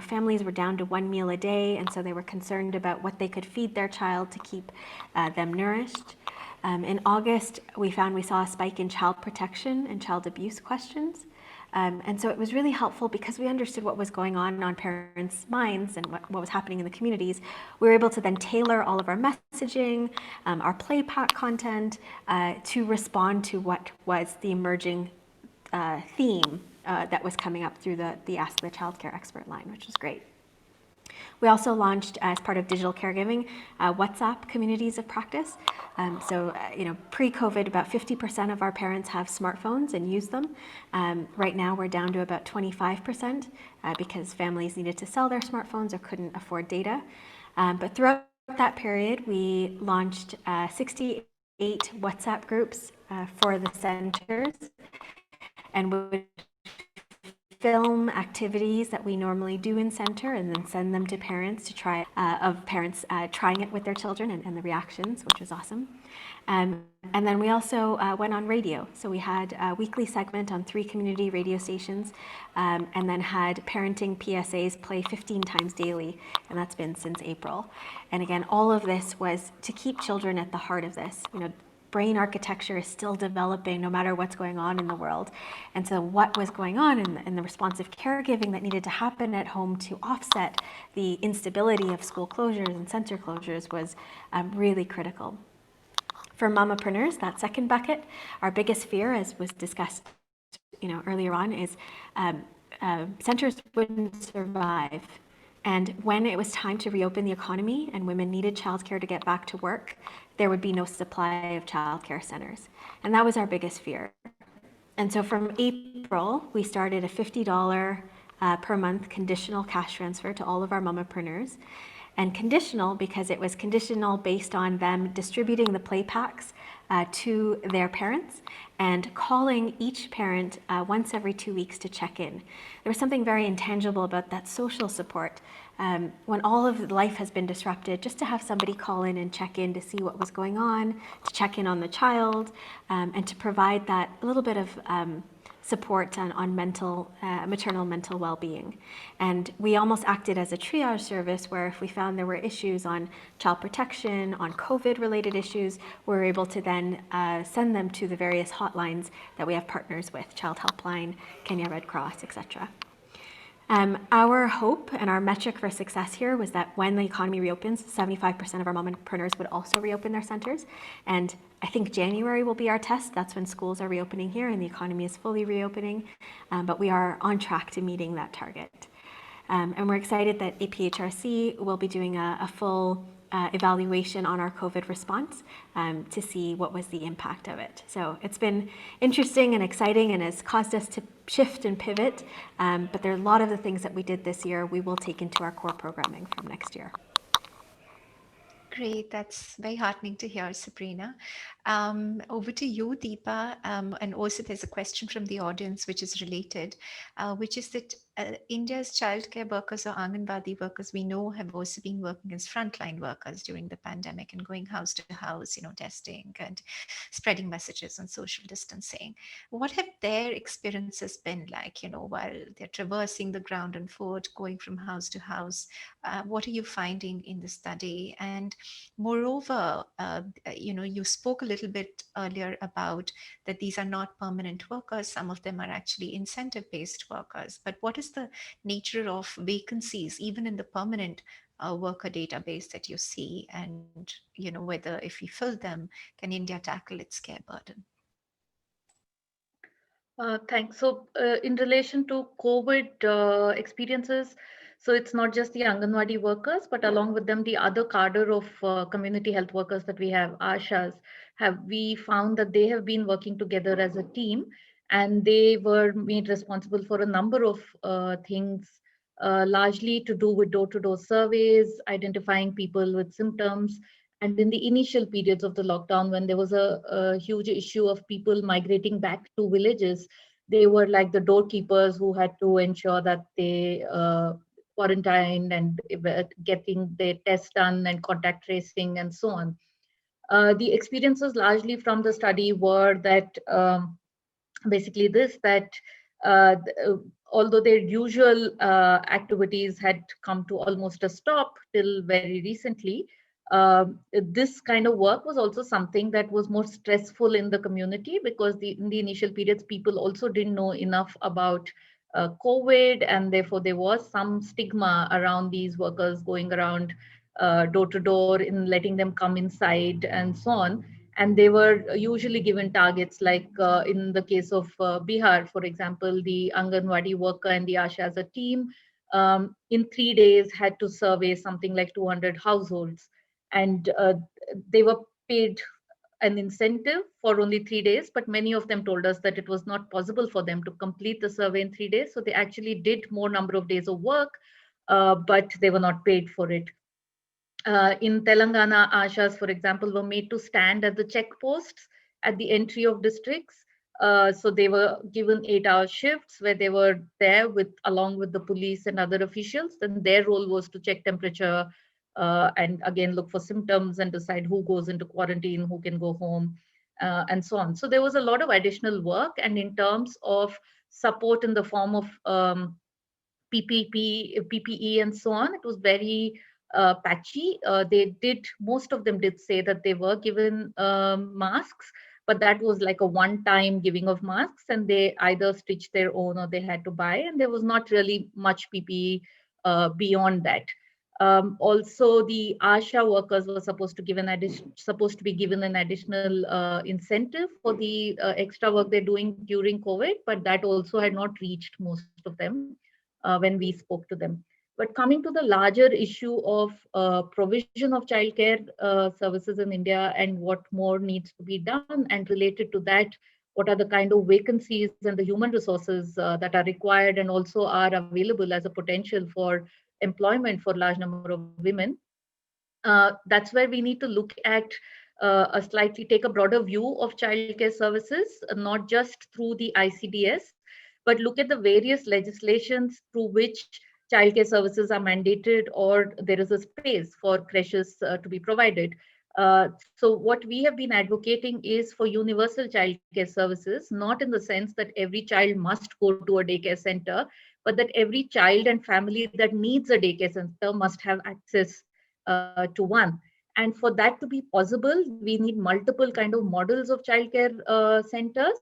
Families were down to 1 meal a day, and so they were concerned about what they could feed their child to keep them nourished. In August, we saw a spike in child protection and child abuse questions. And so it was really helpful because we understood what was going on parents' minds and what was happening in the communities. We were able to then tailor all of our messaging, our play pack content to respond to what was the emerging theme that was coming up through the Ask the Childcare Expert line, which was great. We also launched, as part of digital caregiving, WhatsApp communities of practice. Pre-COVID, about 50% of our parents have smartphones and use them. Right now, we're down to about 25% because families needed to sell their smartphones or couldn't afford data. But throughout that period, we launched 68 WhatsApp groups for the centers, and would film activities that we normally do in center and then send them to parents to try, parents trying it with their children and the reactions, which was awesome. And then we also went on radio. So we had a weekly segment on 3 community radio stations, and then had parenting PSAs play 15 times daily, and that's been since April. And again, all of this was to keep children at the heart of this. Brain architecture is still developing no matter what's going on in the world. And so what was going on in the responsive caregiving that needed to happen at home to offset the instability of school closures and center closures was really critical. For mamapreneurs, that second bucket, our biggest fear, as was discussed earlier on, is centers wouldn't survive. And when it was time to reopen the economy and women needed childcare to get back to work, there would be no supply of childcare centers. And that was our biggest fear. And so from April, we started a $50 per month conditional cash transfer to all of our mamapreneurs. And conditional because it was conditional based on them distributing the play packs to their parents and calling each parent once every 2 weeks to check in. There was something very intangible about that social support. When all of life has been disrupted, just to have somebody call in and check in to see what was going on, to check in on the child, and to provide that little bit of support on maternal mental well-being. And we almost acted as a triage service where if we found there were issues on child protection, on COVID-related issues, we were able to then send them to the various hotlines that we have partners with, Child Helpline, Kenya Red Cross, etc. Our hope and our metric for success here was that when the economy reopens, 75% of our mamapreneurs would also reopen their centers. And I think January will be our test. That's when schools are reopening here and the economy is fully reopening. But we are on track to meeting that target. And we're excited that APHRC will be doing a full evaluation on our COVID response to see what was the impact of it. So it's been interesting and exciting and has caused us to shift and pivot, but there are a lot of the things that we did this year we will take into our core programming from next year. Great, that's very heartening to hear, Sabrina. Over to you, Deepa. And also there's a question from the audience which is related, which is that India's childcare workers or Anganwadi workers we know have also been working as frontline workers during the pandemic and going house to house, testing and spreading messages on social distancing. What have their experiences been like, while they're traversing the ground on foot, going from house to house? What are you finding in the study? And moreover, you spoke a little bit earlier about that these are not permanent workers. Some of them are actually incentive-based workers. But what is the nature of vacancies, even in the permanent worker database that you see? And, whether if we fill them, can India tackle its care burden? Thanks. So in relation to COVID experiences, So it's not just the Anganwadi workers, but along with them, the other cadre of community health workers that we have, ASHAs, we found that they have been working together as a team, and they were made responsible for a number of things, largely to do with door-to-door surveys, identifying people with symptoms. And in the initial periods of the lockdown, when there was a huge issue of people migrating back to villages, they were like the doorkeepers who had to ensure that they quarantined and getting their tests done and contact tracing and so on. The experiences largely from the study were that basically this, that uh, although their usual activities had come to almost a stop till very recently, this kind of work was also something that was more stressful in the community, because in the initial periods, people also didn't know enough about COVID, and therefore there was some stigma around these workers going around door to door in letting them come inside and so on. And they were usually given targets, like in the case of Bihar, for example, the Anganwadi worker and the ASHA as a team, in 3 days had to survey something like 200 households. And they were paid an incentive for only 3 days, but many of them told us that it was not possible for them to complete the survey in 3 days. So they actually did more number of days of work, but they were not paid for it. In Telangana, ASHAs, for example, were made to stand at the checkposts at the entry of districts. So they were given 8-hour shifts where they were there along with the police and other officials. And their role was to check temperature and again look for symptoms and decide who goes into quarantine, who can go home, and so on. So there was a lot of additional work. And in terms of support in the form of PPE, and so on, it was very patchy. Most of them did say that they were given masks, but that was like a one-time giving of masks, and they either stitched their own or they had to buy, and there was not really much PPE beyond that. Also, the ASHA workers were supposed to be given an additional incentive for the extra work they're doing during COVID, but that also had not reached most of them when we spoke to them. But coming to the larger issue of provision of childcare services in India and what more needs to be done, and related to that, what are the kind of vacancies and the human resources that are required and also are available as a potential for employment for large number of women. That's where we need to look at take a broader view of childcare services, not just through the ICDS, but look at the various legislations through which childcare services are mandated or there is a space for creches to be provided. So what we have been advocating is for universal childcare services, not in the sense that every child must go to a daycare center, but that every child and family that needs a daycare center must have access to one. And for that to be possible, we need multiple kind of models of childcare centers,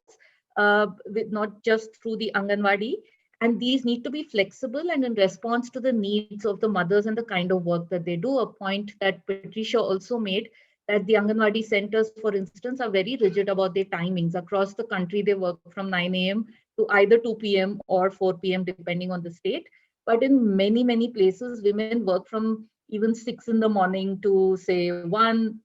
with not just through the Anganwadi. And these need to be flexible and in response to the needs of the mothers and the kind of work that they do. A point that Patricia also made, that the Anganwadi centers, for instance, are very rigid about their timings. Across the country, they work from 9 a.m. to either 2 p.m. or 4 p.m., depending on the state. But in many, many places, women work from even 6 in the morning to say 1.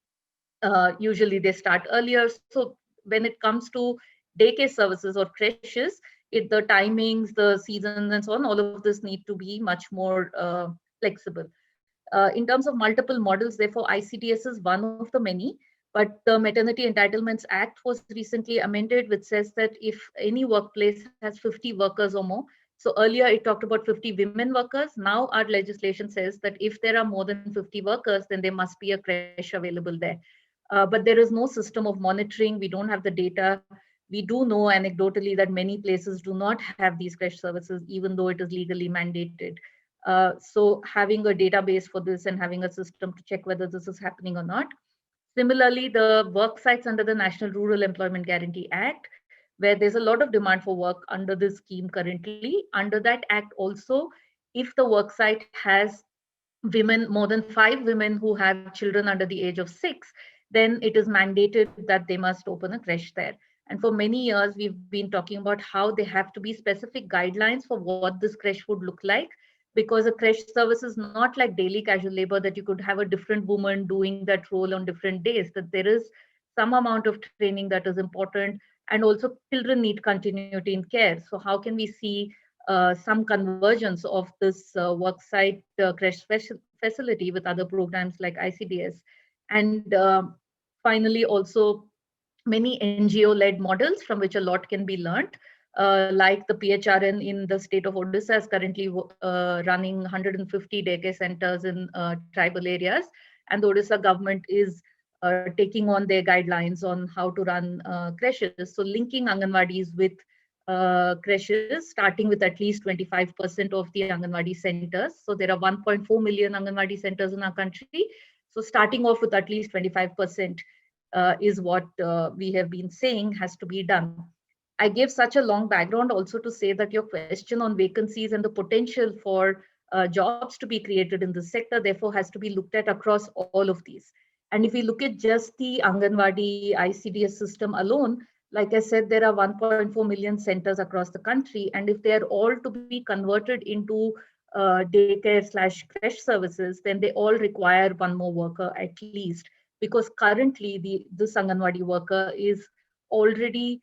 Usually they start earlier. So when it comes to daycare services or creches, the timings, the seasons, and so on, all of this need to be much more flexible. In terms of multiple models, therefore, ICDS is one of the many. But the Maternity Entitlements Act was recently amended, which says that if any workplace has 50 workers or more, so earlier it talked about 50 women workers. Now our legislation says that if there are more than 50 workers, then there must be a creche available there. But there is no system of monitoring. We don't have the data. We do know anecdotally that many places do not have these creche services, even though it is legally mandated. So having a database for this and having a system to check whether this is happening or not. Similarly, the work sites under the National Rural Employment Guarantee Act, where there's a lot of demand for work under this scheme currently. Under that act also, if the work site has women, more than 5 women who have children under the age of 6, then it is mandated that they must open a creche there. And for many years, we've been talking about how there have to be specific guidelines for what this creche would look like, because a creche service is not like daily casual labor that you could have a different woman doing that role on different days, that there is some amount of training that is important. And also children need continuity in care. So how can we see some convergence of this worksite creche facility with other programs like ICDS? And finally, also many NGO-led models from which a lot can be learned, like the PHRN in the state of Odisha is currently running 150 daycare centers in tribal areas, and the Odisha government is taking on their guidelines on how to run creches. So linking Anganwadis with creches, starting with at least 25% of the Anganwadi centers. So there are 1.4 million Anganwadi centers in our country. So starting off with at least 25% is what we have been saying has to be done. I gave such a long background also to say that your question on vacancies and the potential for jobs to be created in this sector, therefore, has to be looked at across all of these. And if we look at just the Anganwadi ICDS system alone, like I said, there are 1.4 million centers across the country. And if they are all to be converted into daycare/creche services, then they all require one more worker at least, because currently this Anganwadi worker is already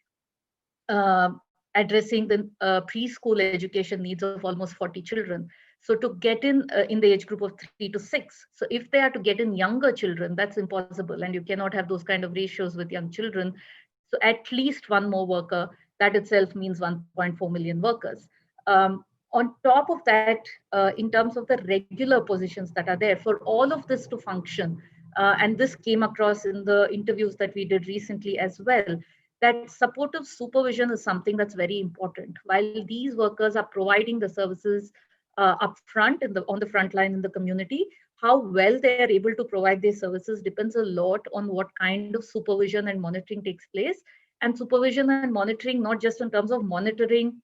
addressing the preschool education needs of almost 40 children. So to get in the age group of 3 to 6, so if they are to get in younger children, that's impossible, and you cannot have those kind of ratios with young children. So at least one more worker, that itself means 1.4 million workers. On top of that, in terms of the regular positions that are there, for all of this to function, and this came across in the interviews that we did recently as well, that supportive supervision is something that's very important. While these workers are providing the services up front on the front line in the community, how well they are able to provide their services depends a lot on what kind of supervision and monitoring takes place. And supervision and monitoring, not just in terms of monitoring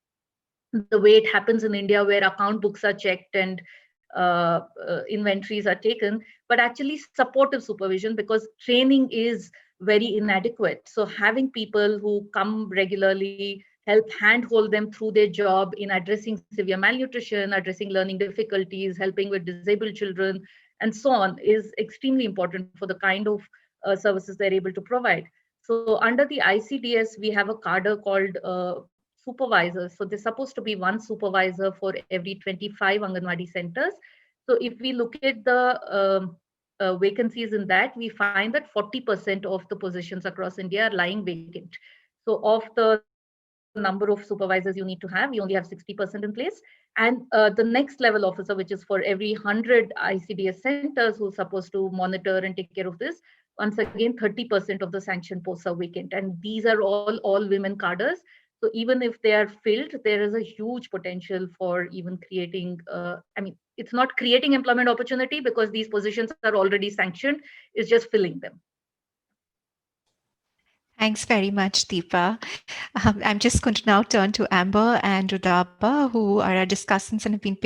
the way it happens in India, where account books are checked and inventories are taken, but actually supportive supervision, because training is very inadequate. So having people who come regularly, help handhold them through their job in addressing severe malnutrition, addressing learning difficulties, helping with disabled children, and so on, is extremely important for the kind of services they're able to provide. So under the ICDS, we have a cadre called supervisors. So there's supposed to be one supervisor for every 25 Anganwadi centers. So if we look at the vacancies in that, we find that 40% of the positions across India are lying vacant. So of the number of supervisors you need to have, we only have 60% in place. And the next level officer, which is for every 100 ICDS centers who's supposed to monitor and take care of this, once again, 30% of the sanctioned posts are vacant. And these are all women cadres. So even if they are filled, there is a huge potential for even creating, it's not creating employment opportunity because these positions are already sanctioned, it's just filling them. Thanks very much, Deepa. I'm just going to now turn to Amber and Rudaba, who are our discussants and have been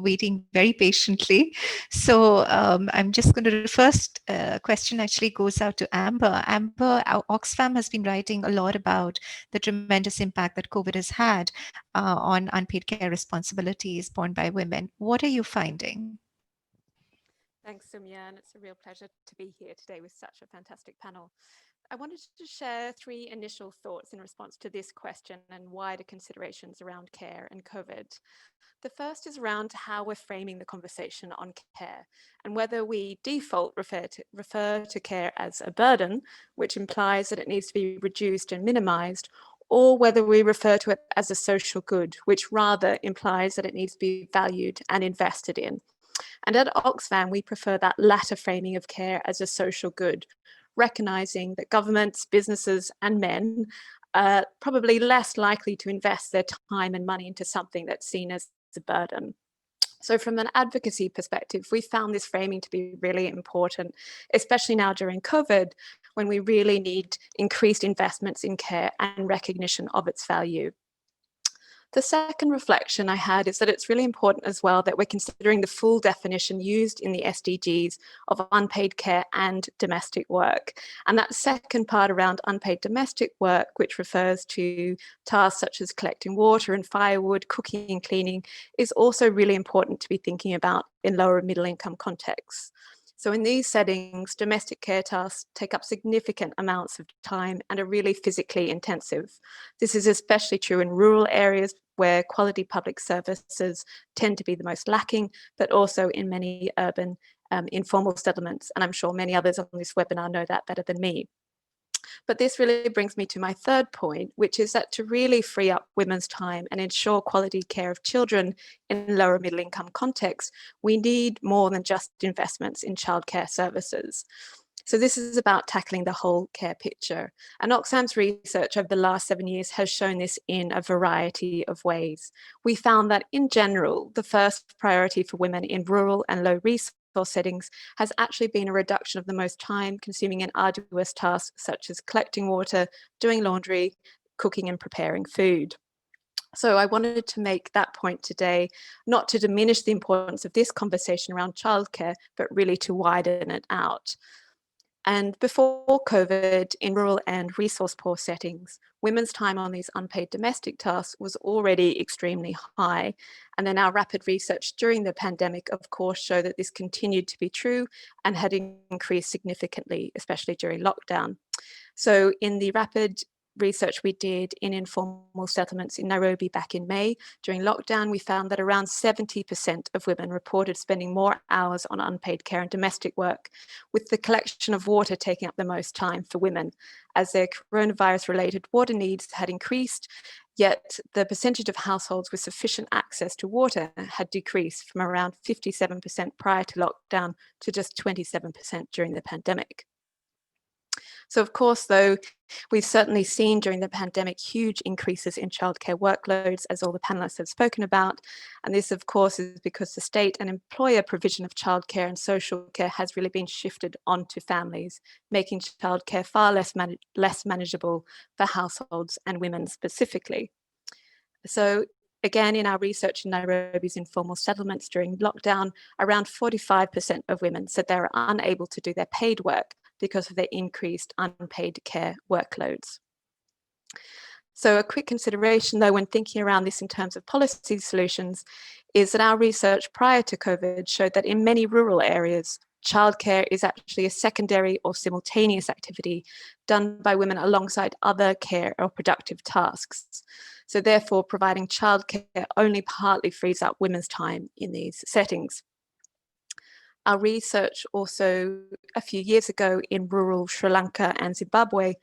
waiting very patiently. So I'm just going to, the first question actually goes out to Amber. Amber, our Oxfam has been writing a lot about the tremendous impact that COVID has had on unpaid care responsibilities borne by women. What are you finding? Thanks, Sumya, and it's a real pleasure to be here today with such a fantastic panel. I wanted to share 3 initial thoughts in response to this question and wider considerations around care and COVID. The first is around how we're framing the conversation on care and whether we default refer to care as a burden, which implies that it needs to be reduced and minimized, or whether we refer to it as a social good, which rather implies that it needs to be valued and invested in. And at Oxfam, we prefer that latter framing of care as a social good, recognizing that governments, businesses, and men are probably less likely to invest their time and money into something that's seen as a burden. So from an advocacy perspective, we found this framing to be really important, especially now during COVID, when we really need increased investments in care and recognition of its value. The second reflection I had is that it's really important as well that we're considering the full definition used in the SDGs of unpaid care and domestic work. And that second part around unpaid domestic work, which refers to tasks such as collecting water and firewood, cooking and cleaning, is also really important to be thinking about in lower and middle income contexts. So in these settings, domestic care tasks take up significant amounts of time and are really physically intensive. This is especially true in rural areas where quality public services tend to be the most lacking, but also in many urban informal settlements. And I'm sure many others on this webinar know that better than me. But this really brings me to my third point, which is that to really free up women's time and ensure quality care of children in lower middle income contexts, we need more than just investments in childcare services. So this is about tackling the whole care picture. And Oxfam's research over the last 7 years has shown this in a variety of ways. We found that in general, the first priority for women in rural and low resource settings has actually been a reduction of the most time-consuming and arduous tasks such as collecting water, doing laundry, cooking and preparing food. So I wanted to make that point today, not to diminish the importance of this conversation around childcare, but really to widen it out. And before COVID, in rural and resource poor settings, women's time on these unpaid domestic tasks was already extremely high. And then our rapid research during the pandemic, of course, showed that this continued to be true and had increased significantly, especially during lockdown. So in the rapid research we did in informal settlements in Nairobi back in May, during lockdown, we found that around 70% of women reported spending more hours on unpaid care and domestic work, with the collection of water taking up the most time for women, as their coronavirus-related water needs had increased, yet the percentage of households with sufficient access to water had decreased from around 57% prior to lockdown to just 27% during the pandemic. So of course, though, we've certainly seen during the pandemic huge increases in childcare workloads, as all the panelists have spoken about. And this, of course, is because the state and employer provision of childcare and social care has really been shifted onto families, making childcare far less manageable for households and women specifically. So again, in our research in Nairobi's informal settlements during lockdown, around 45% of women said they were unable to do their paid work because of their increased unpaid care workloads. So a quick consideration, though, when thinking around this in terms of policy solutions, is that our research prior to COVID showed that in many rural areas, childcare is actually a secondary or simultaneous activity done by women alongside other care or productive tasks. So therefore, providing childcare only partly frees up women's time in these settings. Our research also a few years ago in rural Sri Lanka and Zimbabwe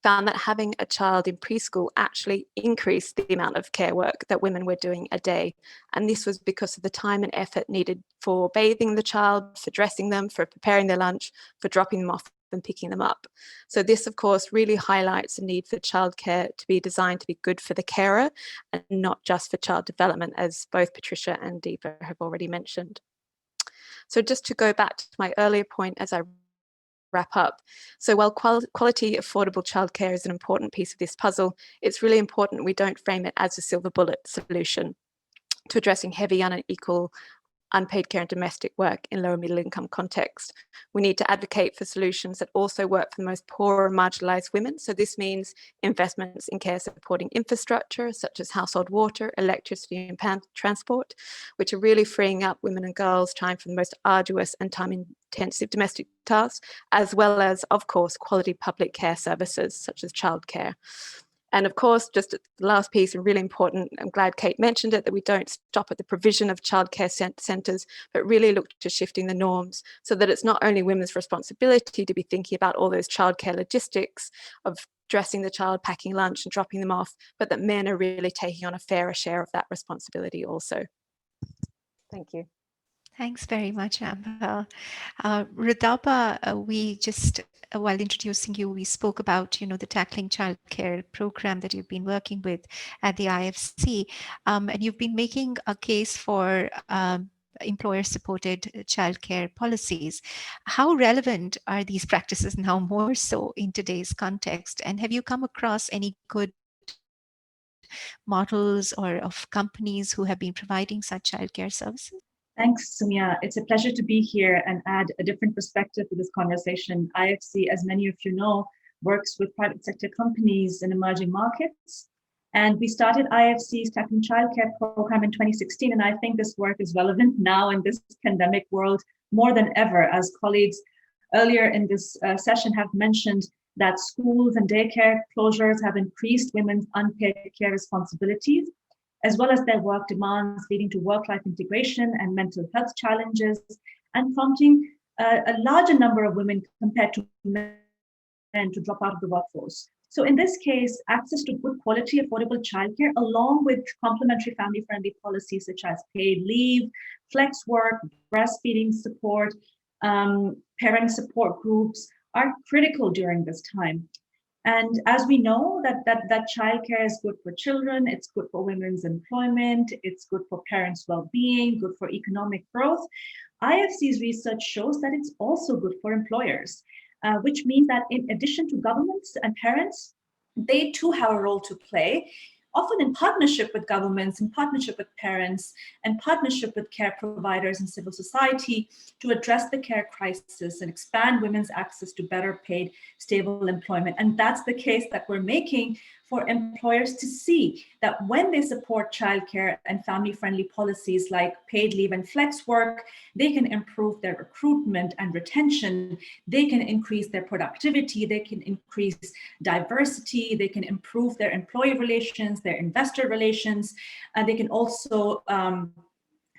found that having a child in preschool actually increased the amount of care work that women were doing a day. And this was because of the time and effort needed for bathing the child, for dressing them, for preparing their lunch, for dropping them off and picking them up. So this, of course, really highlights the need for childcare to be designed to be good for the carer and not just for child development, as both Patricia and Deepa have already mentioned. So just to go back to my earlier point as I wrap up. So while quality, affordable childcare is an important piece of this puzzle, it's really important we don't frame it as a silver bullet solution to addressing heavy, unequal, unpaid care and domestic work in lower middle income context. We need to advocate for solutions that also work for the most poor and marginalised women. So this means investments in care supporting infrastructure, such as household water, electricity and transport, which are really freeing up women and girls time for the most arduous and time-intensive domestic tasks, as well as, of course, quality public care services, such as childcare. And of course, just the last piece, and really important, I'm glad Kate mentioned it, that we don't stop at the provision of childcare centres, but really look to shifting the norms so that it's not only women's responsibility to be thinking about all those childcare logistics of dressing the child, packing lunch and dropping them off, but that men are really taking on a fairer share of that responsibility also. Thank you. Thanks very much, Amber. Radhapa, we just, while introducing you, we spoke about, the Tackling Childcare program that you've been working with at the IFC, and you've been making a case for employer-supported childcare policies. How relevant are these practices now more so in today's context? And have you come across any good models or of companies who have been providing such childcare services? Thanks, Sumya. It's a pleasure to be here and add a different perspective to this conversation. IFC, as many of you know, works with private sector companies in emerging markets. And we started IFC's Tackling Childcare program in 2016. And I think this work is relevant now in this pandemic world more than ever, as colleagues earlier in this session have mentioned that schools and daycare closures have increased women's unpaid care responsibilities, as well as their work demands, leading to work-life integration and mental health challenges, and prompting a larger number of women compared to men to drop out of the workforce. So in this case, access to good quality, affordable childcare, along with complementary family-friendly policies such as paid leave, flex work, breastfeeding support, parent support groups are critical during this time. And as we know that childcare is good for children, it's good for women's employment, it's good for parents' well-being, good for economic growth, IFC's research shows that it's also good for employers. Which means that in addition to governments and parents, they too have a role to play, often in partnership with governments, in partnership with parents, and partnership with care providers and civil society to address the care crisis and expand women's access to better paid, stable employment. And that's the case that we're making for employers to see that when they support childcare and family-friendly policies like paid leave and flex work, they can improve their recruitment and retention, they can increase their productivity, they can increase diversity, they can improve their employee relations, their investor relations, and they can also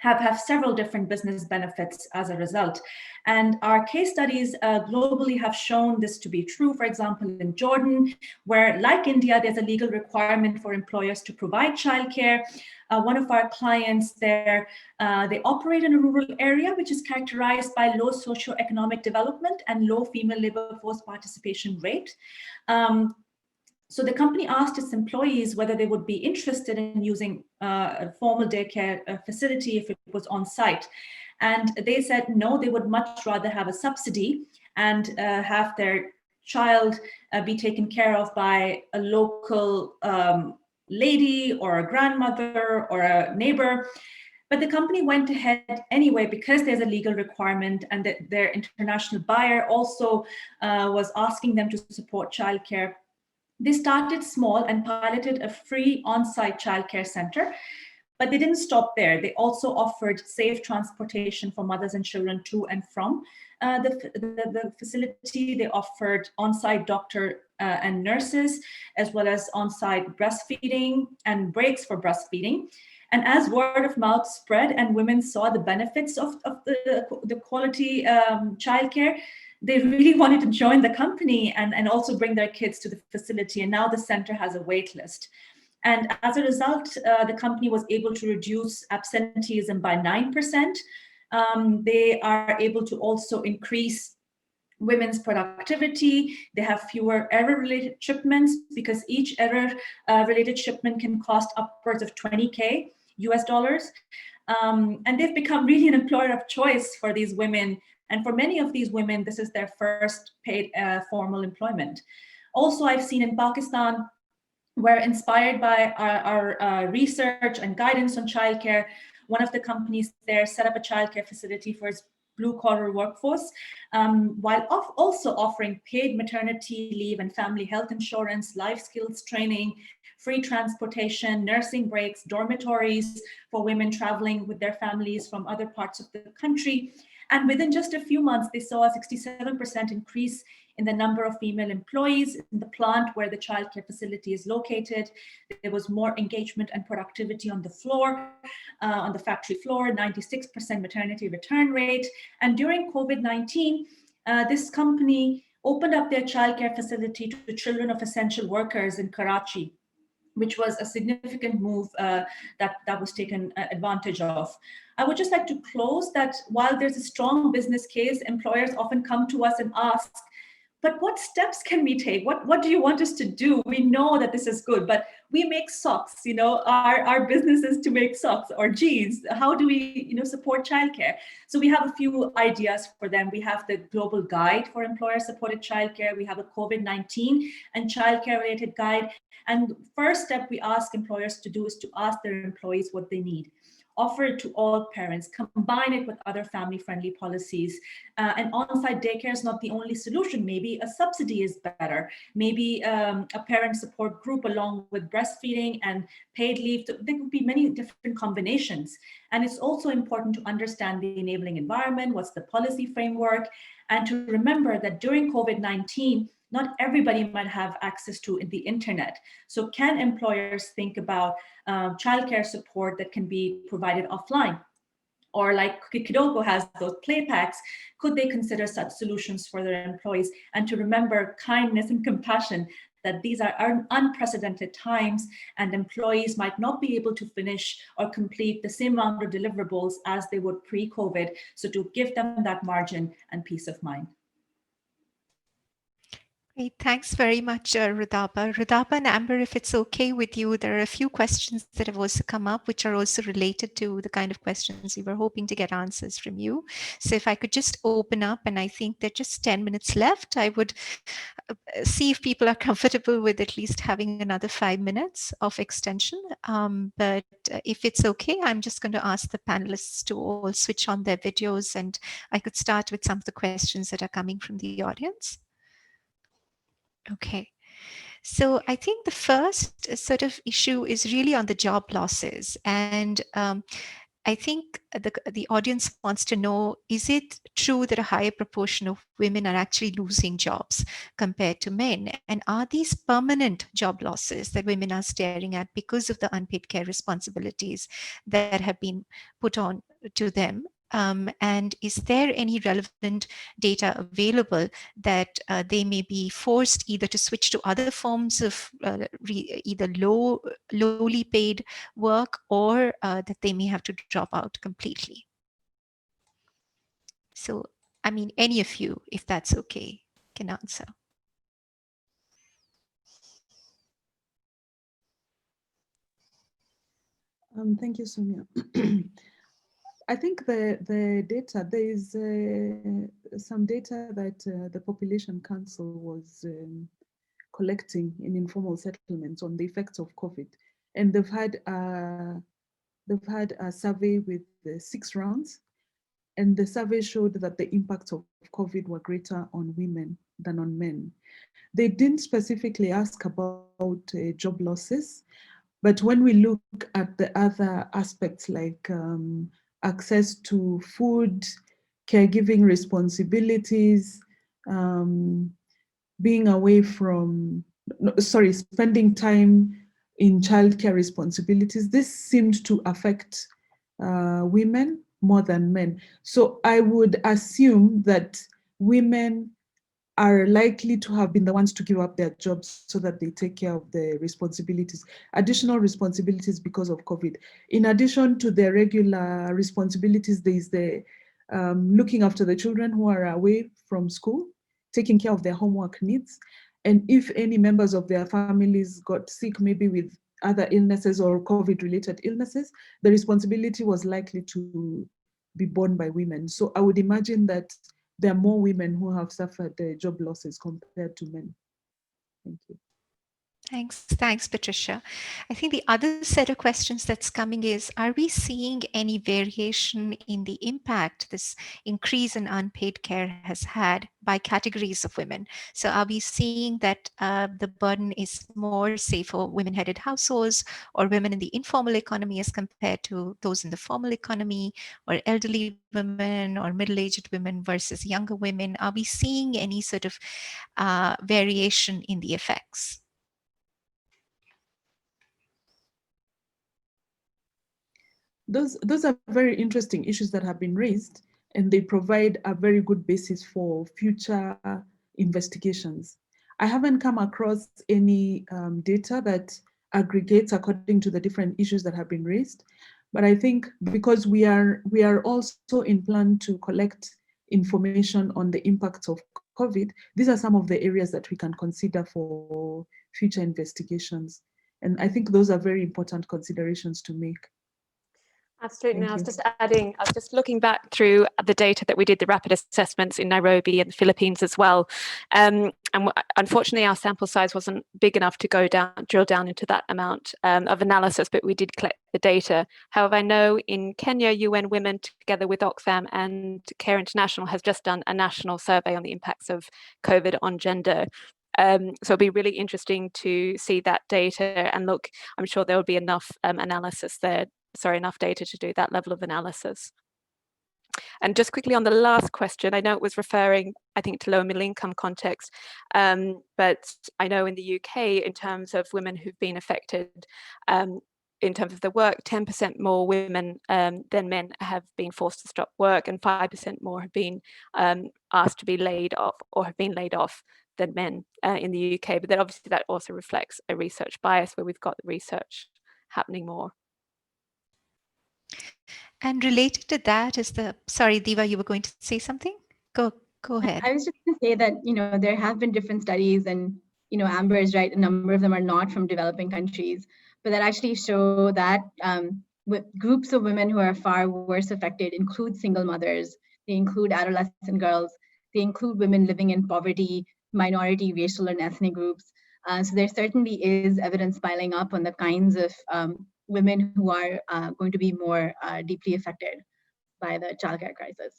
have several different business benefits as a result. And our case studies globally have shown this to be true. For example, in Jordan, where like India, there's a legal requirement for employers to provide childcare. One of our clients there, they operate in a rural area, which is characterized by low socioeconomic development and low female labor force participation rate. So the company asked its employees whether they would be interested in using a formal daycare facility if it was on site. And they said, no, they would much rather have a subsidy and have their child be taken care of by a local lady or a grandmother or a neighbor. But the company went ahead anyway because there's a legal requirement, and that their international buyer also was asking them to support childcare. They started small and piloted a free on-site childcare center, but they didn't stop there. They also offered safe transportation for mothers and children to and from the facility. They offered on-site doctor and nurses, as well as on-site breastfeeding and breaks for breastfeeding. And as word of mouth spread and women saw the benefits of the quality childcare, they really wanted to join the company and also bring their kids to the facility. And now the center has a wait list. And as a result, the company was able to reduce absenteeism by 9%. They are able to also increase women's productivity. They have fewer error-related shipments because each error-related shipment can cost upwards of $20K US dollars. And they've become really an employer of choice for these women. And for many of these women, this is their first paid formal employment. Also, I've seen in Pakistan, where inspired by our research and guidance on childcare, one of the companies there set up a childcare facility for its blue-collar workforce, while also offering paid maternity leave and family health insurance, life skills training, free transportation, nursing breaks, dormitories for women traveling with their families from other parts of the country. And within just a few months, they saw a 67% increase in the number of female employees in the plant where the childcare facility is located. There was more engagement and productivity on the floor, on the factory floor, 96% maternity return rate. And during COVID-19, this company opened up their childcare facility to children of essential workers in Karachi, which was a significant move that was taken advantage of. I would just like to close that while there's a strong business case, employers often come to us and ask, but what steps can we take? What do you want us to do? We know that this is good, but we make socks, our business is to make socks or jeans. How do we, support childcare? So we have a few ideas for them. We have the global guide for employer supported childcare. We have a COVID-19 and childcare related guide. And first step we ask employers to do is to ask their employees what they need. Offer it to all parents, combine it with other family-friendly policies. And on-site daycare is not the only solution. Maybe a subsidy is better. Maybe a parent support group along with breastfeeding and paid leave. There could be many different combinations. And it's also important to understand the enabling environment, what's the policy framework, and to remember that during COVID-19, not everybody might have access to the internet. So can employers think about childcare support that can be provided offline? Or like Kidoko has those play packs, could they consider such solutions for their employees? And to remember kindness and compassion, that these are unprecedented times and employees might not be able to finish or complete the same amount of deliverables as they would pre-COVID. So to give them that margin and peace of mind. Great. Thanks very much, Ridhapa. Ridhapa and Amber, if it's okay with you, there are a few questions that have also come up, which are also related to the kind of questions we were hoping to get answers from you. So if I could just open up, and I think there are just 10 minutes left, I would see if people are comfortable with at least having another 5 minutes of extension. But if it's okay, I'm just going to ask the panelists to all switch on their videos, and I could start with some of the questions that are coming from the audience. Okay. So I think the first sort of issue is really on the job losses. And I think the audience wants to know, is it true that a higher proportion of women are actually losing jobs compared to men? And are these permanent job losses that women are staring at because of the unpaid care responsibilities that have been put on to them? And is there any relevant data available that they may be forced either to switch to other forms of either lowly paid work, or that they may have to drop out completely? So, I mean, any of you, if that's okay, can answer. Thank you, Soumya. I think the data, there is some data that the Population Council was collecting in informal settlements on the effects of COVID, and they've had a survey with 6 rounds, and the survey showed that the impacts of COVID were greater on women than on men. They didn't specifically ask about job losses, but when we look at the other aspects like access to food, caregiving responsibilities, being away from, spending time in childcare responsibilities, this seemed to affect women more than men. So I would assume that women are likely to have been the ones to give up their jobs so that they take care of the responsibilities, additional responsibilities because of COVID. In addition to their regular responsibilities, there is the looking after the children who are away from school, taking care of their homework needs. And if any members of their families got sick, maybe with other illnesses or COVID-related illnesses, the responsibility was likely to be borne by women. So I would imagine that there are more women who have suffered job losses compared to men. Thank you. Thanks, Patricia. I think the other set of questions that's coming is, are we seeing any variation in the impact this increase in unpaid care has had by categories of women? So are we seeing that the burden is more, say, for women-headed households or women in the informal economy as compared to those in the formal economy, or elderly women or middle-aged women versus younger women? Are we seeing any sort of variation in the effects? Those are very interesting issues that have been raised, and they provide a very good basis for future investigations. I haven't come across any data that aggregates according to the different issues that have been raised, but I think because we are also in plan to collect information on the impacts of COVID, these are some of the areas that we can consider for future investigations. And I think those are very important considerations to make. Absolutely. Thank I was you. just adding, I was just looking back through the data that we did, the rapid assessments in Nairobi and the Philippines as well. And unfortunately, our sample size wasn't big enough to drill down into that amount of analysis, but we did collect the data. However, I know in Kenya, UN Women, together with Oxfam and Care International, has just done a national survey on the impacts of COVID on gender. So it'll be really interesting to see that data, and look, I'm sure there will be enough analysis there. Enough data to do that level of analysis. And just quickly on the last question, I know it was referring, I think, to low and middle income context, but I know in the UK, in terms of women who've been affected, in terms of the work, 10% more women than men have been forced to stop work, and 5% more have been asked to be laid off or have been laid off than men in the UK. But then obviously that also reflects a research bias where we've got the research happening more. And related to that is sorry, Diva, you were going to say something? Go ahead. I was just going to say that, there have been different studies, and, Amber is right, a number of them are not from developing countries, but that actually show that groups of women who are far worse affected include single mothers, they include adolescent girls, they include women living in poverty, minority, racial, and ethnic groups. So there certainly is evidence piling up on the kinds of women who are going to be more deeply affected by the childcare crisis.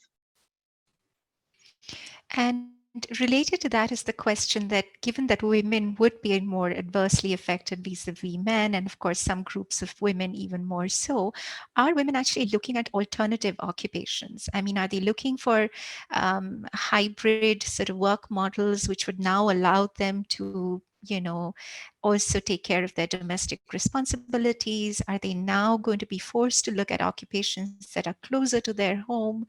And related to that is the question that, given that women would be more adversely affected vis-a-vis men, and of course some groups of women even more so, are women actually looking at alternative occupations? I mean, are they looking for hybrid sort of work models which would now allow them to also take care of their domestic responsibilities? Are they now going to be forced to look at occupations that are closer to their home?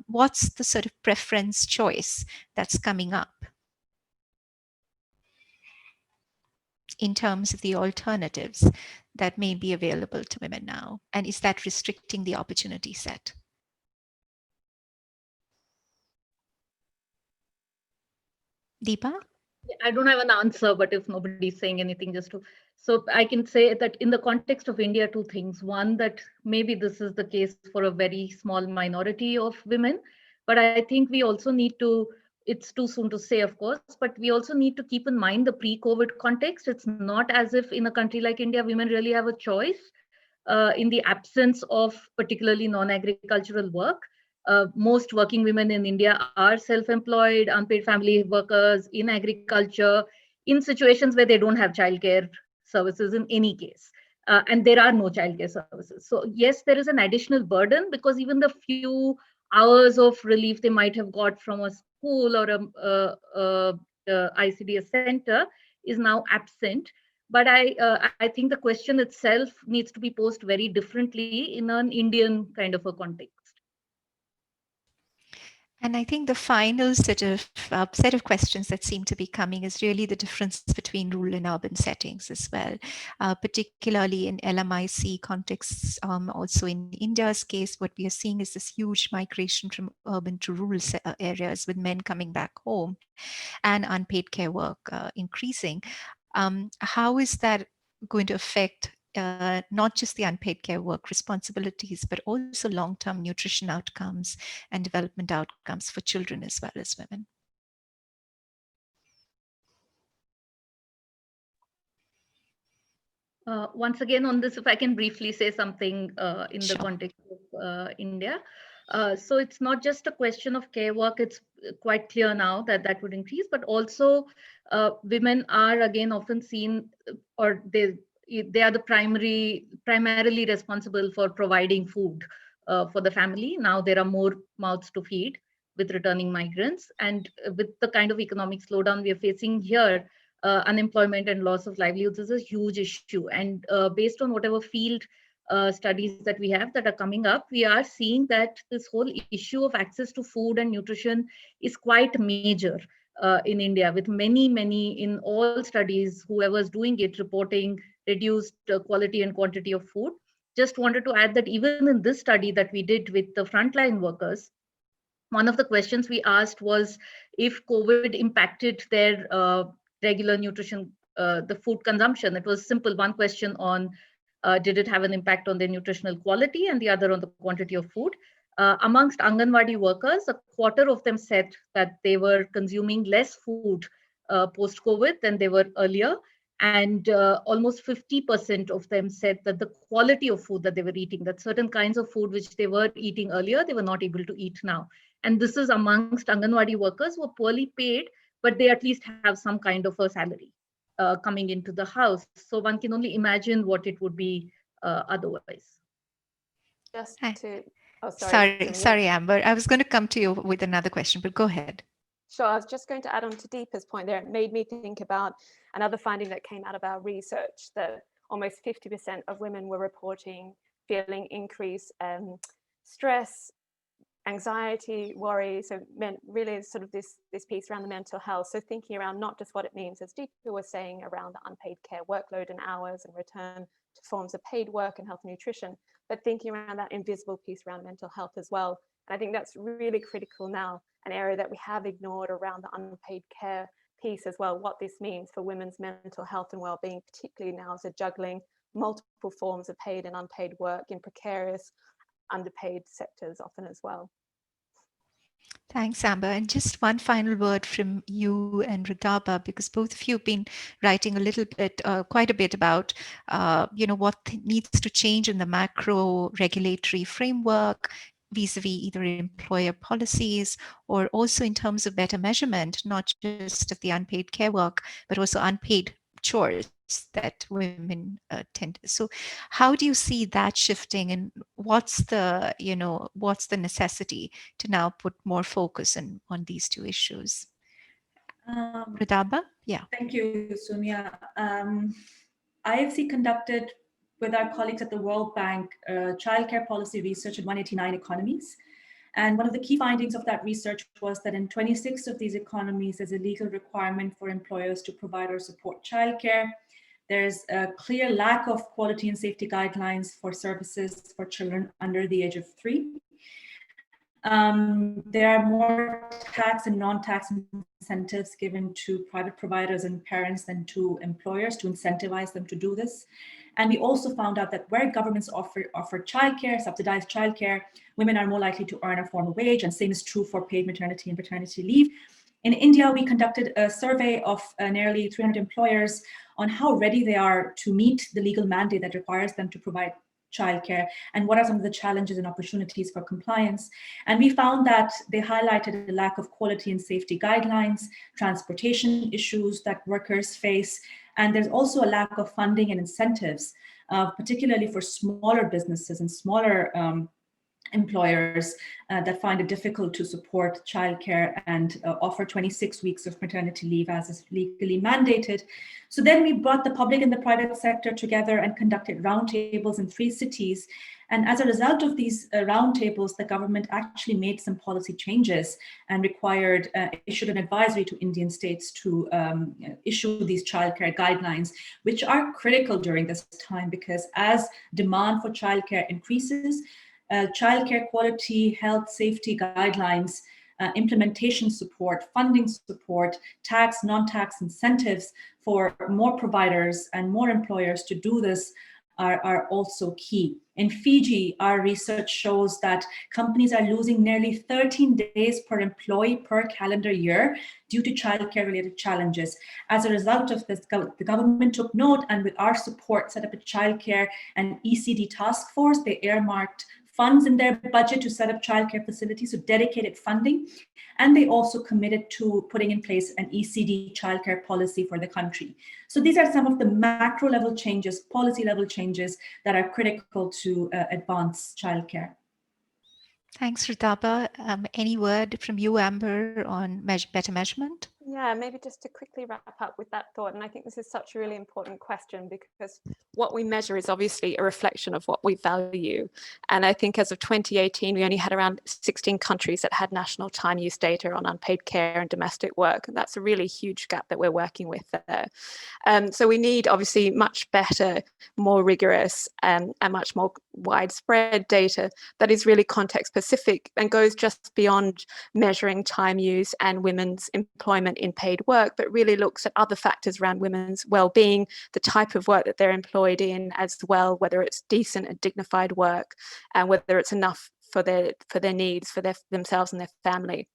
What's the sort of preference choice that's coming up in terms of the alternatives that may be available to women now? And is that restricting the opportunity set? Deepa? I don't have an answer, but if nobody's saying anything, so I can say that in the context of India, two things. One, that maybe this is the case for a very small minority of women, but I think we also need to, it's too soon to say, of course, but we also need to keep in mind the pre-COVID context. It's not as if in a country like India, women really have a choice in the absence of particularly non-agricultural work. Most working women in India are self-employed, unpaid family workers in agriculture, in situations where they don't have childcare services in any case. And there are no childcare services. So yes, there is an additional burden, because even the few hours of relief they might have got from a school or a ICDS center is now absent. But I think the question itself needs to be posed very differently in an Indian kind of a context. And I think the final sort of set of questions that seem to be coming is really the difference between rural and urban settings as well, particularly in LMIC contexts. Also in India's case, what we are seeing is this huge migration from urban to rural areas, with men coming back home and unpaid care work increasing. How is that going to affect not just the unpaid care work responsibilities, but also long-term nutrition outcomes and development outcomes for children as well as women? Once again on this, if I can briefly say something in the context of India. So it's not just a question of care work, it's quite clear now that that would increase, but also women are again often seen, or they are the primarily responsible for providing food for the family. Now there are more mouths to feed with returning migrants, and with the kind of economic slowdown we are facing here, unemployment and loss of livelihoods is a huge issue. And based on whatever field studies that we have that are coming up, we are seeing that this whole issue of access to food and nutrition is quite major in India, with many in all studies, whoever's doing it, reporting reduced quality and quantity of food. Just wanted to add that even in this study that we did with the frontline workers, one of the questions we asked was if COVID impacted their regular nutrition the food consumption. It was simple, one question on did it have an impact on their nutritional quality, and the other on the quantity of food. Amongst Anganwadi workers, a quarter of them said that they were consuming less food post-COVID than they were earlier. And almost 50% of them said that the quality of food that they were eating, that certain kinds of food which they were eating earlier, they were not able to eat now. And this is amongst Anganwadi workers who are poorly paid, but they at least have some kind of a salary coming into the house. So one can only imagine what it would be otherwise. Just Hi. to, oh, Sorry, Amber. I was going to come to you with another question, but go ahead. Sure, I was just going to add on to Deepa's point there. It made me think about another finding that came out of our research, that almost 50% of women were reporting feeling increased stress, anxiety, worry. So really sort of this piece around the mental health. So thinking around not just what it means, as Deepa was saying, around the unpaid care workload and hours and return to forms of paid work and health and nutrition, but thinking around that invisible piece around mental health as well. And I think that's really critical now, an area that we have ignored around the unpaid care piece as well, what this means for women's mental health and well-being, particularly now as they're juggling multiple forms of paid and unpaid work in precarious, underpaid sectors often as well. Thanks, Amber. And just one final word from you and Ridaba, because both of you have been writing a little bit, quite a bit about, what needs to change in the macro regulatory framework vis-a-vis either employer policies or also in terms of better measurement, not just of the unpaid care work, but also unpaid chores that women tend. So how do you see that shifting, and what's the necessity to now put more focus on these two issues? Ridaba? Yeah. Thank you, Soumya. IFC conducted with our colleagues at the World Bank childcare policy research in 189 economies. And one of the key findings of that research was that in 26 of these economies, there's a legal requirement for employers to provide or support childcare. There's a clear lack of quality and safety guidelines for services for children under the age of 3. There are more tax and non-tax incentives given to private providers and parents than to employers to incentivize them to do this. And we also found out that where governments offer childcare, subsidized childcare, women are more likely to earn a formal wage, and same is true for paid maternity and paternity leave. In India, we conducted a survey of nearly 300 employers on how ready they are to meet the legal mandate that requires them to provide childcare, and what are some of the challenges and opportunities for compliance. And we found that they highlighted a lack of quality and safety guidelines, transportation issues that workers face, and there's also a lack of funding and incentives, particularly for smaller businesses and smaller employers that find it difficult to support childcare and offer 26 weeks of maternity leave as is legally mandated. So then we brought the public and the private sector together and conducted roundtables in 3 cities. And as a result of these roundtables, the government actually made some policy changes and issued an advisory to Indian states to issue these childcare guidelines, which are critical during this time, because as demand for childcare increases, childcare quality, health, safety guidelines, implementation support, funding support, tax, non-tax incentives for more providers and more employers to do this are also key. In Fiji, our research shows that companies are losing nearly 13 days per employee per calendar year due to childcare related challenges. As a result of this, the government took note, and with our support set up a childcare and ECD task force. They earmarked funds in their budget to set up childcare facilities, so dedicated funding. And they also committed to putting in place an ECD childcare policy for the country. So these are some of the macro level changes, policy level changes that are critical to advance childcare. Thanks, Ridaba. Any word from you, Amber, on better measurement? Yeah, maybe just to quickly wrap up with that thought. And I think this is such a really important question, because what we measure is obviously a reflection of what we value. And I think as of 2018, we only had around 16 countries that had national time use data on unpaid care and domestic work. And that's a really huge gap that we're working with there. So we need obviously much better, more rigorous and much more widespread data that is really context specific and goes just beyond measuring time use and women's employment investment in paid work, but really looks at other factors around women's well-being, the type of work that they're employed in as well, whether it's decent and dignified work, and whether it's enough for their needs, for themselves and their family.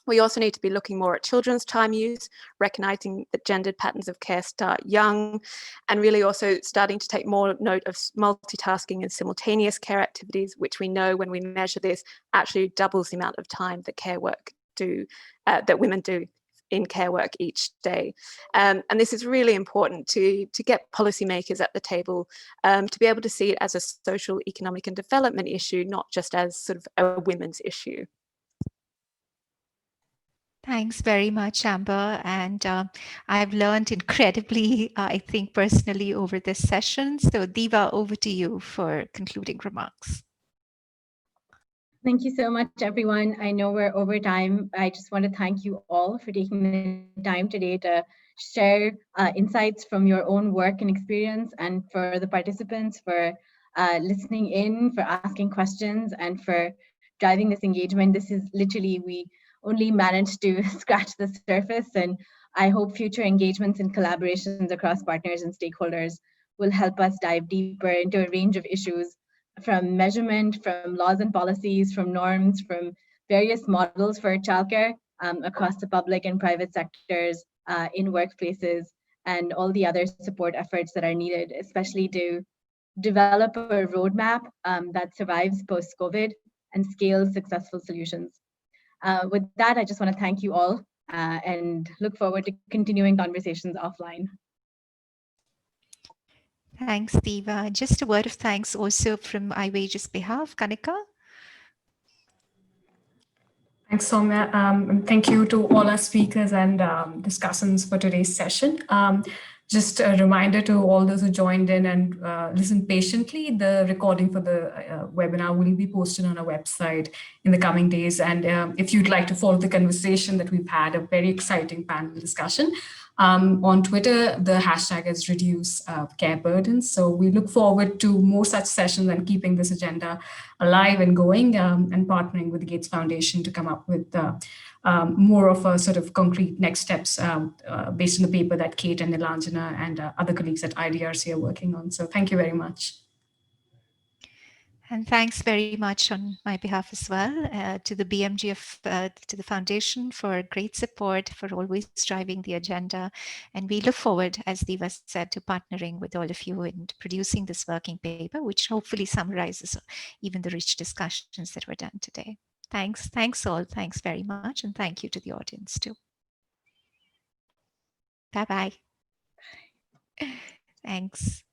We also need to be looking more at children's time use, recognizing that gendered patterns of care start young, and really also starting to take more note of multitasking and simultaneous care activities, which we know when we measure this actually doubles the amount of time that care work that women do in care work each day. And this is really important to get policymakers at the table to be able to see it as a social, economic and development issue, not just as sort of a women's issue. Thanks very much, Amber. And I've learned incredibly, I think, personally over this session. So Diva, over to you for concluding remarks. Thank you so much, everyone. I know we're over time. I just want to thank you all for taking the time today to share insights from your own work and experience, and for the participants for listening in, for asking questions, and for driving this engagement. This is literally, we only managed to scratch the surface, and I hope future engagements and collaborations across partners and stakeholders will help us dive deeper into a range of issues, from measurement, from laws and policies, from norms, from various models for childcare across the public and private sectors, in workplaces, and all the other support efforts that are needed, especially to develop a roadmap that survives post-COVID and scales successful solutions. With that, I just want to thank you all and look forward to continuing conversations offline. Thanks, Diva. Just a word of thanks also from iWage's behalf, Kanika. Thanks, Soumya. And thank you to all our speakers and discussants for today's session. Just a reminder to all those who joined in and listened patiently, the recording for the webinar will be posted on our website in the coming days. And if you'd like to follow the conversation that we've had, a very exciting panel discussion, on Twitter, the hashtag is Reduce Care Burdens. So we look forward to more such sessions and keeping this agenda alive and going, and partnering with the Gates Foundation to come up with more of a sort of concrete next steps based on the paper that Kate and Nilanjana and other colleagues at IDRC are working on. So thank you very much. And thanks very much on my behalf as well to the BMGF, to the Foundation for great support, for always driving the agenda. And we look forward, as Diva said, to partnering with all of you in producing this working paper, which hopefully summarizes even the rich discussions that were done today. Thanks all, thanks very much. And thank you to the audience too. Bye-bye. Thanks.